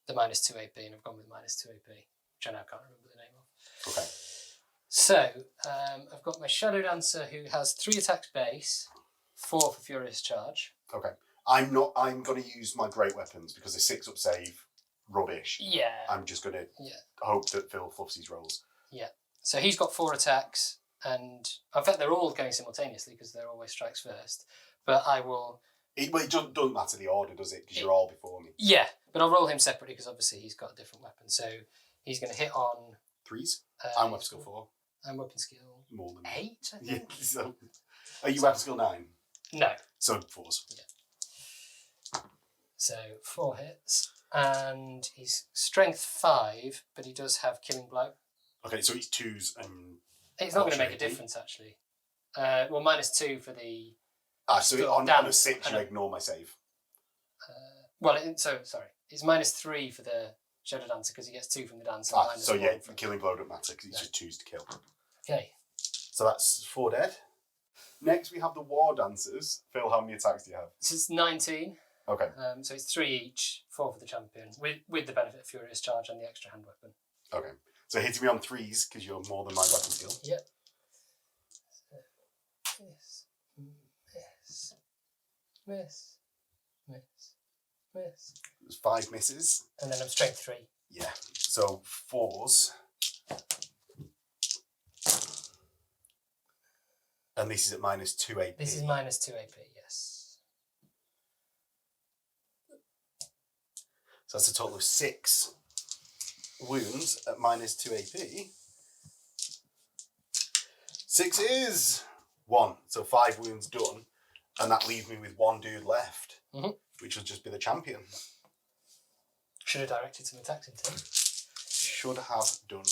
the -2 AP, and I've gone with -2 AP, which I now can't remember the name of. Okay. So I've got my Shadow Dancer who has 3 attacks base, 4 for Furious Charge. Okay. I'm going to use my great weapons because the 6-up save, rubbish. Yeah. I'm just going to hope that Phil fluffs his rolls. Yeah. So he's got 4 attacks, and in fact they're all going simultaneously because they're always strikes first. But I will. It doesn't matter the order, does it? Because you're all before me. Yeah, but I'll roll him separately because obviously he's got a different weapon. So he's going to hit on 3s. I'm weapon skill 4. I'm weapon skill more than 8. I think. Yeah. So, are you weapon skill 9? No. So 4s. Yeah. So 4 hits, and he's strength 5, but he does have killing blow. Okay, so he's 2s and. It's not going to make a difference actually. Well, -2 for the. So on a 6 you ignore my save. Sorry, it's -3 for the Shadow Dancer because he gets 2 from the dance. So yeah, killing blow don't matter because it's just 2s to kill. Okay. So that's 4 dead. Next we have the War Dancers. Phil, how many attacks do you have? This is 19. Okay. So it's 3 each, 4 for the champion, with the benefit of Furious Charge and the extra hand weapon. Okay. So hitting me on 3s because you're more than my weapon skill. Yep. Miss. There's 5 misses. And then I'm strength 3. Yeah. So 4s. And this is at -2 AP. This is -2 AP, yes. So that's a total of 6 wounds at -2 AP. 6 is 1. So 5 wounds done. And that leaves me with 1 dude left, which will just be the champion. Should have directed some attacks into him. Should have done.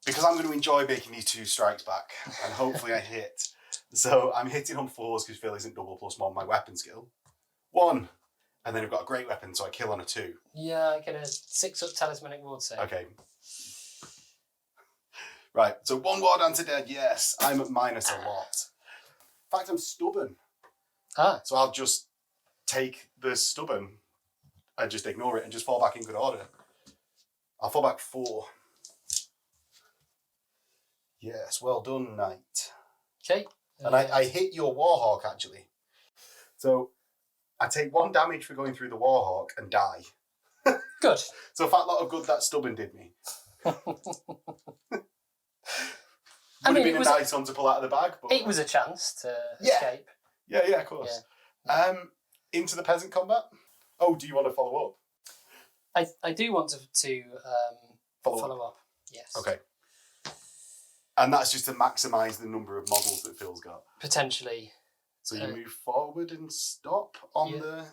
Because I'm going to enjoy making these 2 strikes back, and hopefully I hit. So I'm hitting on 4s because Phil isn't double +1 my weapon skill. 1. And then I've got a great weapon, so I kill on a 2. Yeah, I get a 6 up talismanic ward save. Okay. Right, so 1 ward anti-dead, yes. I'm at minus a lot. In fact, I'm stubborn. So I'll just take the stubborn and just ignore it and just fall back in good order. I'll fall back 4. Yes, well done, knight. Okay. And I hit your Warhawk, actually. So I take 1 damage for going through the Warhawk and die. Good. So a fat lot of good that stubborn did me. Would have been a nice one to pull out of the bag. But it was a chance to escape. Yeah, of course. Yeah. Into the peasant combat. Oh, do you want to follow up? I do want to follow up. Yes. Okay. And that's just to maximise the number of models that Phil's got. Potentially. So you move forward and stop on the...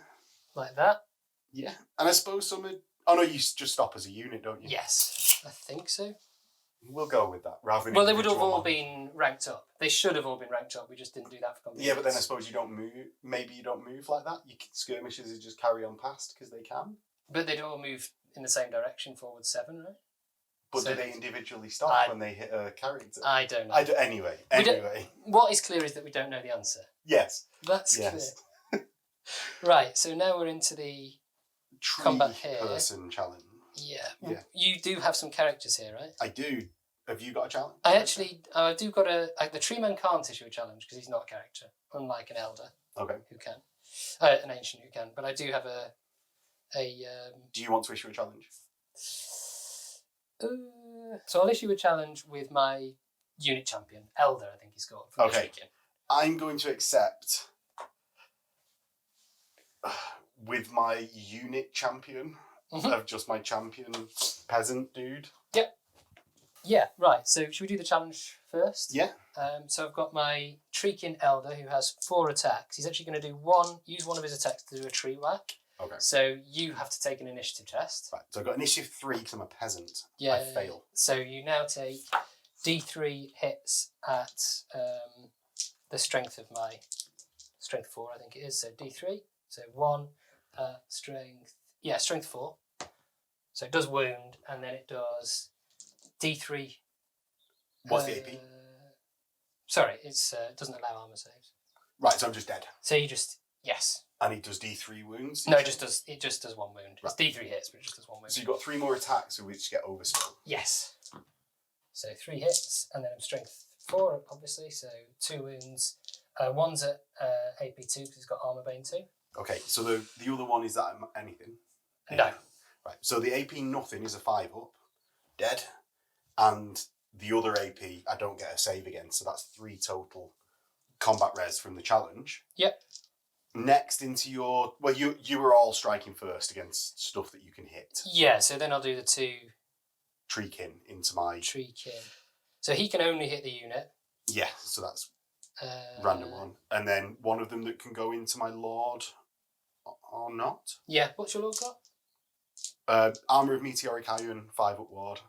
Like that? Yeah. And I suppose some... Oh no, you just stop as a unit, don't you? Yes, I think so. We'll go with that, rather than... Well, they would have all been ranked up. They should have all been ranked up. We just didn't do that for competitions. Yeah, but then I suppose you don't move... Maybe you don't move like that. Skirmishers just carry on past because they can. But they'd all move in the same direction, forward 7, right? But do they individually stop when they hit a character? I don't know. Anyway. What is clear is that we don't know the answer. Yes. That's clear. Right, so now we're into the combat here. Person challenge. Yeah. You do have some characters here, right? I do. Have you got a challenge? I do got the tree man can't issue a challenge because he's not a character, unlike an elder. Okay. Who can. An ancient who can. But I do have a do you want to issue a challenge? So I'll issue a challenge with my unit champion, Elder, I think he's called. Okay. I'm going to accept with my unit champion of just my champion peasant dude. Yep. Yeah, right. So should we do the challenge first? Yeah. So I've got my Treekin Elder who has 4 attacks. He's actually going to use one of his attacks to do a tree whack. Okay. So you have to take an initiative test. Right. So I've got initiative 3 because I'm a peasant. Yeah. I fail. So you now take D3 hits at the strength of my strength 4, I think it is. So D3. So 1 strength. Yeah, strength 4. So it does wound, and then it does D3. What's the AP? Sorry, it doesn't allow armor saves. Right. So I'm just dead. So you just yes. And he does D3 wounds? No, it just does 1 wound. Right. It's D3 hits, but it just does 1 wound. So you've got 3 more attacks which get overspell? Yes. So 3 hits, and then I'm strength 4, obviously, so 2 wounds. One's at AP 2 because he's got armor bane 2. Okay, so the other one is that anything? No. Right, so the AP nothing is a 5 up, dead, and the other AP I don't get a save again, so that's 3 total combat res from the challenge. Yep. Next into your... Well, you were all striking first against stuff that you can hit. Yeah, so then I'll do the 2... Treekin into my... Treekin. So he can only hit the unit. Yeah, so that's random one. And then one of them that can go into my lord or not. Yeah, what's your lord got? Armour of Meteoric Iron, 5 up ward.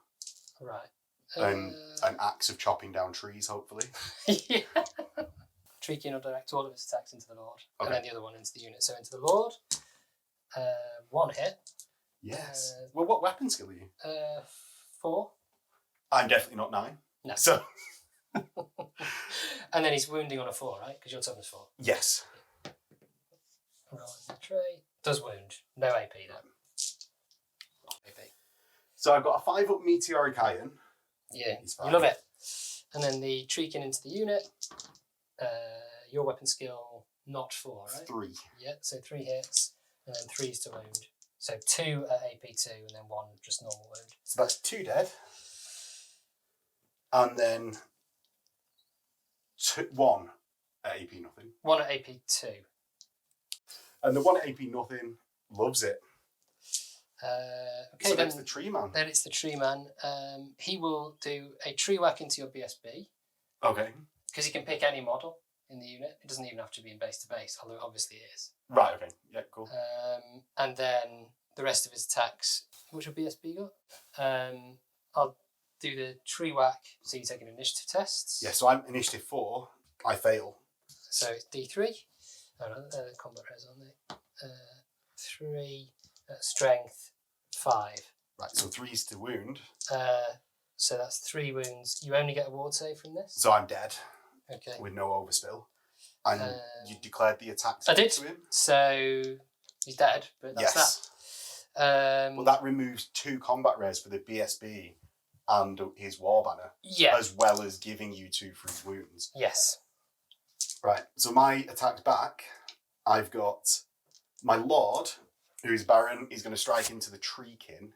Right. And an axe of chopping down trees, hopefully. Yeah. Treekin will direct all of his attacks into the lord, and then the other one into the unit. So into the lord, 1 hit. Yes. Well, what weapon skill are you? 4. I'm definitely not 9. No. So. And then he's wounding on a 4, right? Because your toughness 4. Yes. Roll in the tray. Does wound. No AP though. AP. So I've got a 5 up Meteoric Iron. Yeah, you love it. And then the Treekin into the unit. Your weapon skill, not 4, right? 3. Yeah, so 3 hits, and then 3's to wound. So 2 at AP 2, and then 1 just normal wound. So that's 2 dead. And then 1 at AP nothing. 1 at AP 2. And the 1 at AP nothing loves it. Okay, So then it's the tree man. Then it's the tree man. He will do a tree whack into your BSB. Okay. Because he can pick any model in the unit. It doesn't even have to be in base to base, although it obviously is. Right, okay. Yeah, cool. And then the rest of his attacks. What's your BSB got? I'll do the tree whack, so you take an initiative test. Yeah, so I'm initiative 4. I fail. So it's D3. Oh no, the combat res on there. 3, strength, 5. Right, so 3's to wound. So that's 3 wounds. You only get a ward save from this? So I'm dead. Okay. With no overspill. And you declared the attack I did. to him? So he's dead, but that's that. Well, that removes 2 combat res for the BSB and his war banner. Yeah. As well as giving you 2 free wounds. Yes. Right, so my attack's back. I've got my lord, who is Baron, is going to strike into the treekin.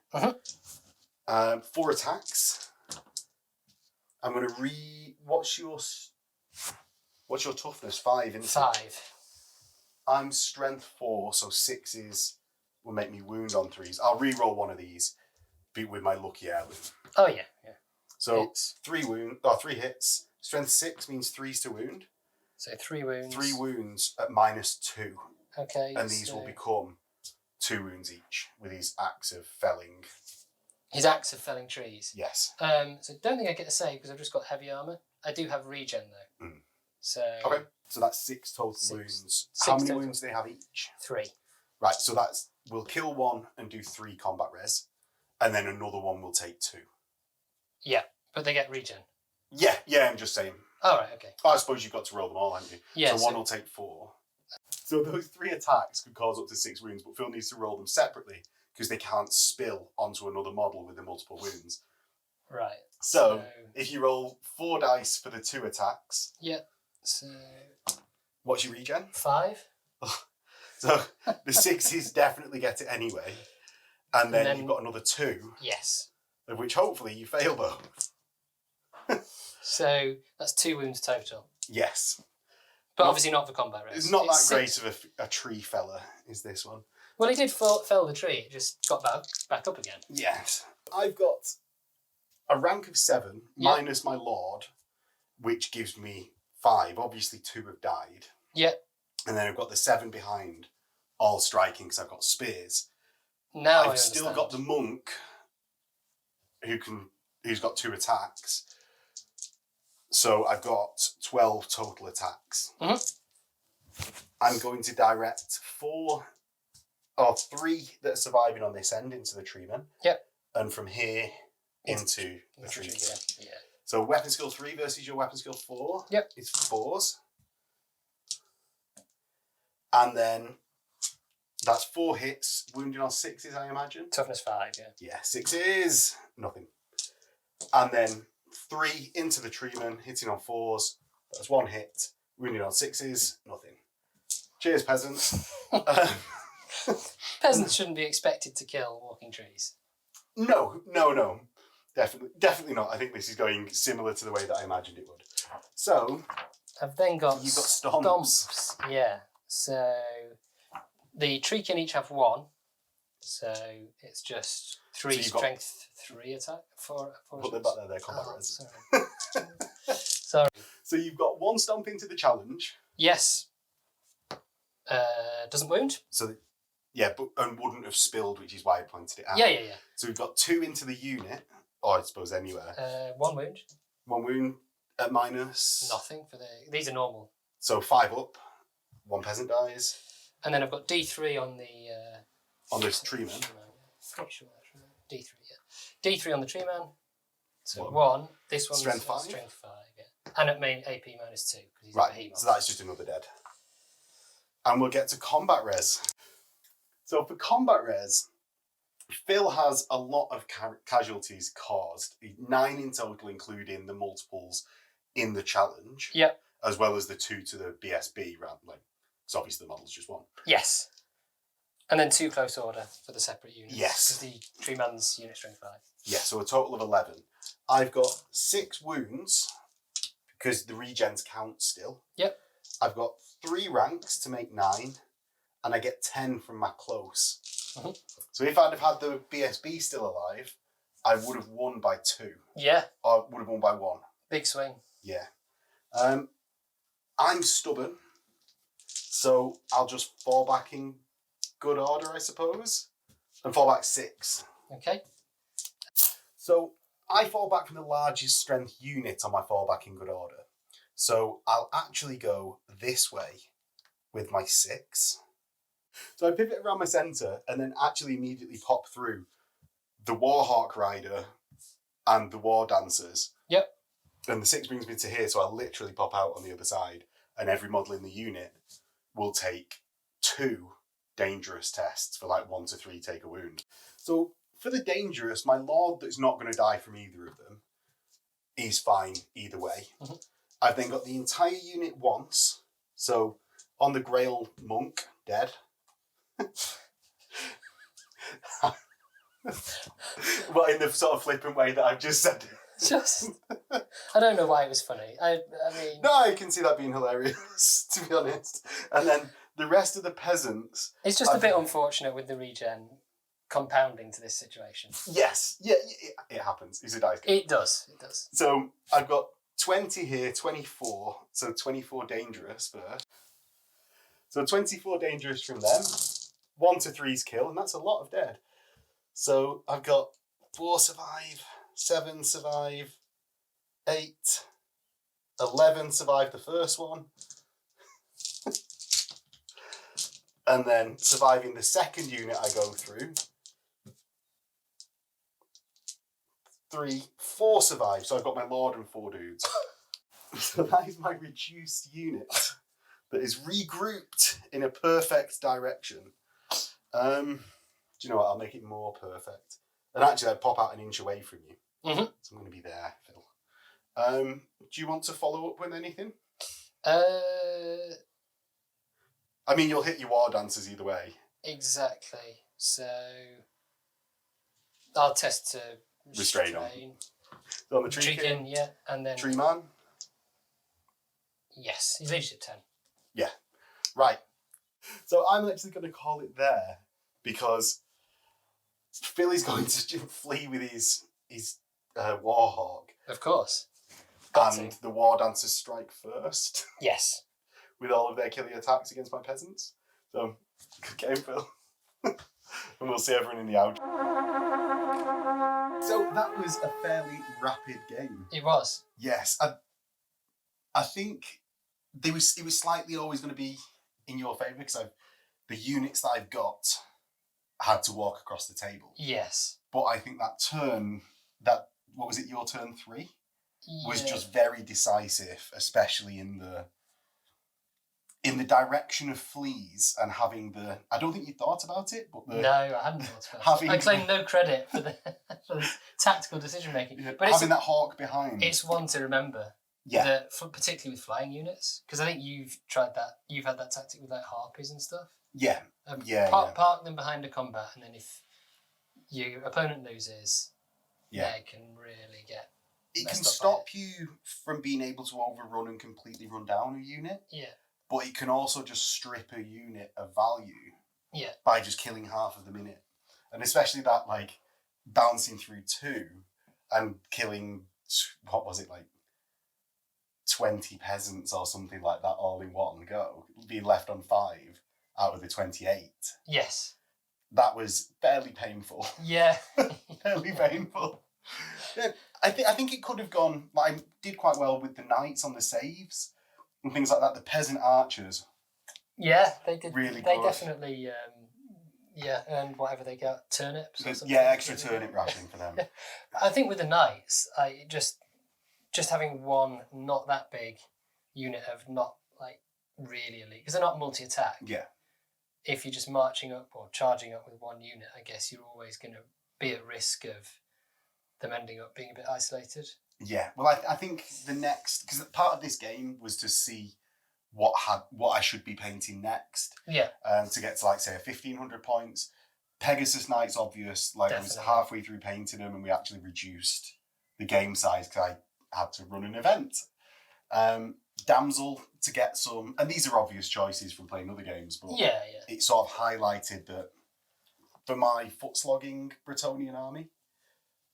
4 attacks. I'm going to what's your toughness? 5, isn't it? 5. I'm strength 4, so 6s will make me wound on 3s. I'll re-roll one of these with my lucky heirloom. Oh yeah. So Hits. 3 hits. Strength 6 means 3s to wound. So 3 wounds. 3 wounds at -2. Okay. And these will become 2 wounds each with his axe of felling. His axe of felling trees. Yes. So don't think I get a save because I've just got heavy armour. I do have regen though. So Okay. So that's 6 total wounds. How many wounds do they have each? 3. Right. So we'll kill 1 and do 3 combat res, and then another one will take 2. Yeah, but they get regen. Yeah. I'm just saying. All right. Okay. I suppose you've got to roll them all, haven't you? Yeah. So 1 will take 4. So those 3 attacks could cause up to 6 wounds, but Phil needs to roll them separately because they can't spill onto another model with the multiple wounds. Right. So if you roll 4 dice for the 2 attacks. Yeah. So. What's your regen? 5. So the 6s definitely get it anyway. And then you've got another 2. Yes. Of which hopefully you fail both. So that's 2 wounds total. Yes. But obviously not for combat res. It's not that great of a tree fella, is this one. Well, he did fell the tree. It just got back up again. Yes. I've got a rank of 7 minus my lord, which gives me 5. Obviously 2 have died. Yeah. And then I've got the 7 behind, all striking because I've got spears. Now I've still got the monk who's got 2 attacks. So I've got 12 total attacks. I'm going to direct 3 that are surviving on this end into the treeman. Yep. And from here into the tree. Yeah. So weapon skill 3 versus your weapon skill 4. Yep. It's 4s. And then that's 4 hits, wounding on 6s, I imagine. Toughness 5, yeah. Yeah, 6s, nothing. And then 3 into the treeman, hitting on 4s. That's 1 hit, wounding on 6s, nothing. Cheers, peasants. Peasants shouldn't be expected to kill walking trees. No. Definitely not. I think this is going similar to the way that I imagined it would. So, I've then got you've got stomps. Yeah. So the tree can each have 1. So it's just 3 strength, 3 attack, 4. Put them back there, they're combat res. Sorry. So you've got 1 stomp into the challenge. Yes. Doesn't wound. So, and wouldn't have spilled, which is why I pointed it out. Yeah. So we've got 2 into the unit, or I suppose anywhere. 1 wound. 1 wound at minus. Nothing for these are normal. So 5 up, 1 peasant dies. And then I've got D3 on the. On this tree man. Pretty sure that's right. D3, yeah. D3 on the tree man. So 1. 1. This one's strength 5. Strength 5, yeah. And at main AP -2 because he's Right. a behemoth. So that's just another dead. And we'll get to combat res. So for combat res, Phil has a lot of casualties caused. 9 in total, including the multiples in the challenge. Yep. As well as the 2 to the BSB round. Because obviously the model's just 1. Yes. And then 2 close order for the separate units. Yes. Because the tree man's unit strength 5. Yeah, so a total of 11. I've got 6 wounds because the regens count still. Yep. I've got 3 ranks to make 9, and I get 10 from my close. Mm-hmm. So if I'd have had the BSB still alive, I would have won by 2. Yeah. Or would have won by 1. Big swing. Yeah. I'm stubborn, so I'll just fall back in good order, I suppose, and fall back 6. Okay. So I fall back from the largest strength unit on my fallback in good order. So I'll actually go this way with my 6. So I pivot around my centre and then actually immediately pop through the Warhawk Rider and the War Dancers. Yep. And the 6 brings me to here, so I'll literally pop out on the other side, and every model in the unit will take 2 dangerous tests for like 1 to 3 take a wound. So for the dangerous, my Lord that's not going to die from either of them is fine either way. Mm-hmm. I've then got the entire unit once, so on the Grail Monk, dead. Well, in the sort of flippant way that I've just said. Just, I don't know why it was funny. I mean... No, I can see that being hilarious, to be honest. And then the rest of the peasants... It's just a bit unfortunate with the regen compounding to this situation. Yes, yeah, it happens. It's a dice game. It does. So I've got 20 here, 24. So 24 dangerous first. So 24 dangerous from them. 1 to 3's kill, and that's a lot of dead. So I've got 4 survive, 7 survive, 8, 11 survive the first one. And then surviving the second unit I go through. 3, 4 survive, so I've got my Lord and 4 dudes. So that is my reduced unit that is regrouped in a perfect direction. Do you know what? I'll make it more perfect. And actually, I'd pop out an inch away from you. Mm-hmm. So I'm going to be there, Phil. Do you want to follow up with anything? I mean, you'll hit your War Dancers either way. Exactly. So I'll test to Restrain on. So on the Tree King, yeah, and then Tree Man. Yes, he's leadership 10. Yeah, right. So I'm actually going to call it there because Phil is going to flee with his Warhawk. Of course. The War Dancers strike first. Yes. With all of their killing attacks against my peasants. So, good game, Phil. And we'll see everyone in the outro. So that was a fairly rapid game. It was. Yes. I think it was slightly always going to be in your favour because the units that I've got had to walk across the table. Yes. But I think what was it, your turn 3? Yeah. Was just very decisive, especially in the direction of fleas and having the... I don't think you thought about it, but No, I hadn't thought about it. I claim no credit for the tactical decision making. Yeah, but having that hawk behind. It's one to remember. Yeah. Particularly with flying units. Because I think you've tried that. You've had that tactic with like harpies and stuff. Yeah. Park them behind a combat, and then if your opponent loses, they can really get... It can stop you from being able to overrun and completely run down a unit. Yeah. But it can also just strip a unit of value. Yeah. By just killing half of them in it. And especially that, like, bouncing through 2 and killing, what was it, like, 20 peasants or something like that all in one go, being left on 5 out of the 28. Yes. That was fairly painful. Yeah. Fairly painful. Yeah, I think it could have gone... I did quite well with the knights on the saves and things like that. The peasant archers... Yeah, they did. Really they good. Definitely, and whatever they got, turnips or something. Yeah, extra turnip ration for them. I think with the knights, just having one not that big unit of not like really elite, because they're not multi-attack. Yeah. If you're just marching up or charging up with one unit, I guess you're always going to be at risk of them ending up being a bit isolated. Yeah, well, I think the next... Because part of this game was to see what I should be painting next. Yeah. To get to, like, say, 1,500 points. Pegasus Knight's obvious. Like, Definitely. I was halfway through painting them and we actually reduced the game size because I had to run an event. Damsel to get some, and these are obvious choices from playing other games, but it sort of highlighted that for my foot slogging Bretonnian army,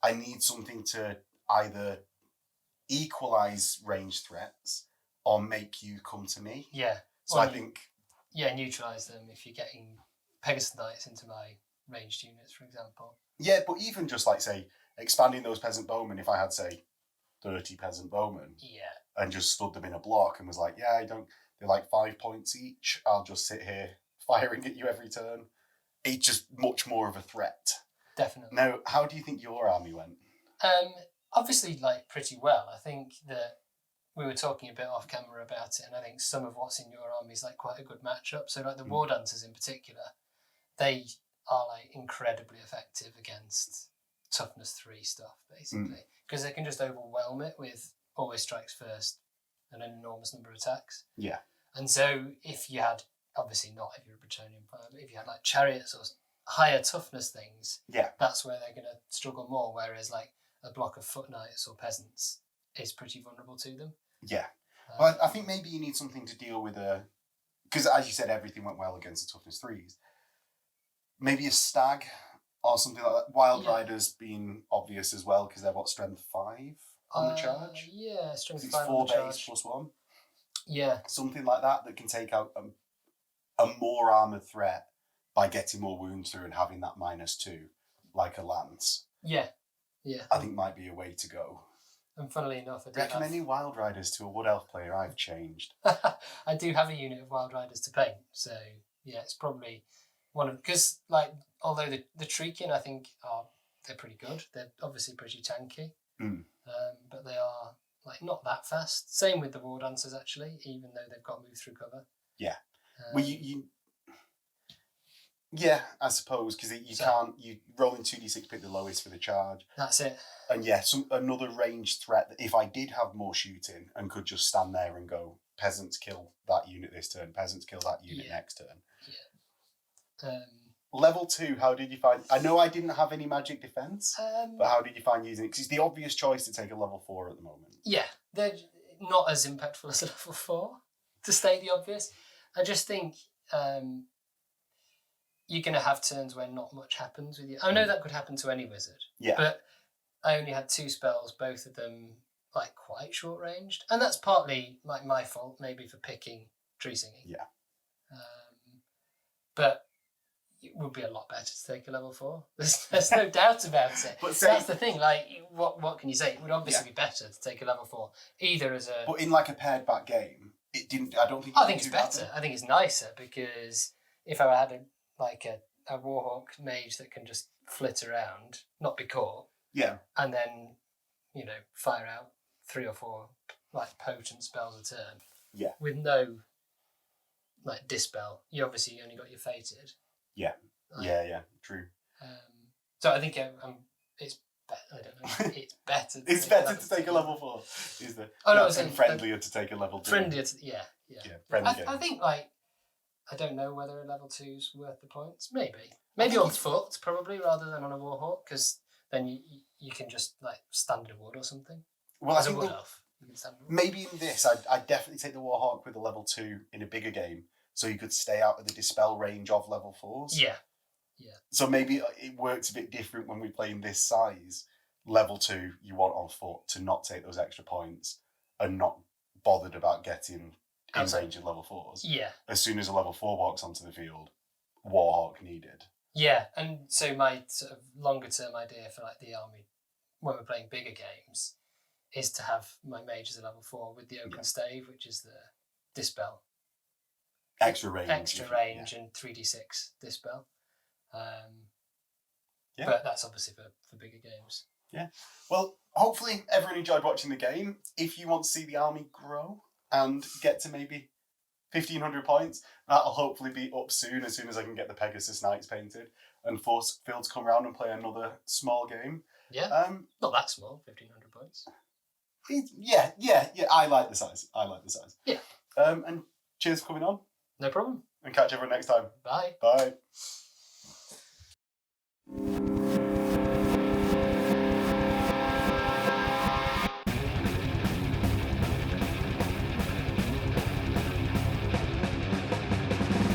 I need something to either equalise range threats or make you come to me. Yeah. So I think... Yeah, neutralise them if you're getting Pegasus Knights into my ranged units, for example. Yeah, but even just like, say, expanding those peasant bowmen, if I had, say, 30 peasant bowmen and just stood them in a block and was like, they're like 5 points each, I'll just sit here firing at you every turn. It's just much more of a threat. Definitely. Now, how do you think your army went? Obviously, like, pretty well. I think that we were talking a bit off camera about it, and I think some of what's in your army is like quite a good matchup. So like the War Dancers in particular, they are like incredibly effective against toughness 3 stuff, basically, because they can just overwhelm it with always strikes first and an enormous number of attacks. Yeah. And so if you had, obviously not if you're a Bretonnian player, but if you had like chariots or higher toughness things, that's where they're going to struggle more, whereas like a block of foot knights or peasants is pretty vulnerable to them. Yeah. Well, I think maybe you need something to deal with because as you said, everything went well against the toughness 3s. Maybe a stag or something like that. Wild Riders being obvious as well, because they're strength 5 on the charge? Yeah, strength 5 it's 4 on the base charge. +1. Yeah. Something like that can take out a more armoured threat by getting more wounds through and having that -2, like a lance. Yeah. I think might be a way to go. And funnily enough, I do recommending Wild Riders to a Wood Elf player, I've changed. I do have a unit of Wild Riders to paint, so yeah, it's probably one of, because like, although the Treekin I think they're pretty good. They're obviously pretty tanky, but they are like not that fast. Same with the War Dancers actually, even though they've got move through cover. Yeah. Well, yeah, I suppose, because you roll in 2d6, pick the lowest for the charge. That's it. And another ranged threat that if I did have more shooting and could just stand there and go, peasants kill that unit this turn, peasants kill that unit next turn. Yeah. Level 2, how did you find... I know I didn't have any magic defense, but how did you find using it? Because it's the obvious choice to take a level 4 at the moment. Yeah, they're not as impactful as a level 4, to state the obvious. I just think... you're going to have turns where not much happens with you. I know that could happen to any wizard. Yeah. But I only had 2 spells, both of them like quite short ranged. And that's partly like my fault, maybe, for picking Tree Singing. Yeah. But it would be a lot better to take a level 4. There's no doubt about it. But that's the thing, like, what can you say? It would obviously be better to take a level 4, either as a... But in like a paired back game, it didn't... I don't think... I think it's better. I think it's nicer, because if I had a Warhawk mage that can just flit around, not be caught. Yeah. And then, fire out 3 or 4 like potent spells a turn. Yeah. With no like dispel. You obviously only got your fated. Yeah. Yeah, true. So I think it's I don't know. It's better. It's better to take a level 4. Is there? Oh no, and friendlier to take a level 2. Friendlier to friendly. I think like. I don't know whether a level 2's worth the points. Maybe on foot, probably, rather than on a Warhawk, because then you can just like stand in a wood or something. Well, as a wood elf, you can stand in a wood. Maybe in this, I'd definitely take the Warhawk with a level 2 in a bigger game, so you could stay out of the dispel range of level 4s. Yeah. So maybe it works a bit different when we play in this size. Level 2, you want on foot to not take those extra points and not bothered about getting in range of level 4s. Yeah. As soon as a level 4 walks onto the field, Warhawk needed. Yeah, and so my sort of longer term idea for like the army when we're playing bigger games is to have my mage as a level 4 with the open stave, which is the dispel. Extra range. And 3d6 dispel. But that's obviously for bigger games. Yeah. Well, hopefully everyone enjoyed watching the game. If you want to see the army grow and get to maybe 1,500 points, that'll hopefully be up soon as I can get the Pegasus Knights painted and force Phil to come around and play another small game. Yeah, not that small, 1,500 points. Yeah, I like the size. Yeah. And cheers for coming on. No problem. And catch everyone next time. Bye. Bye.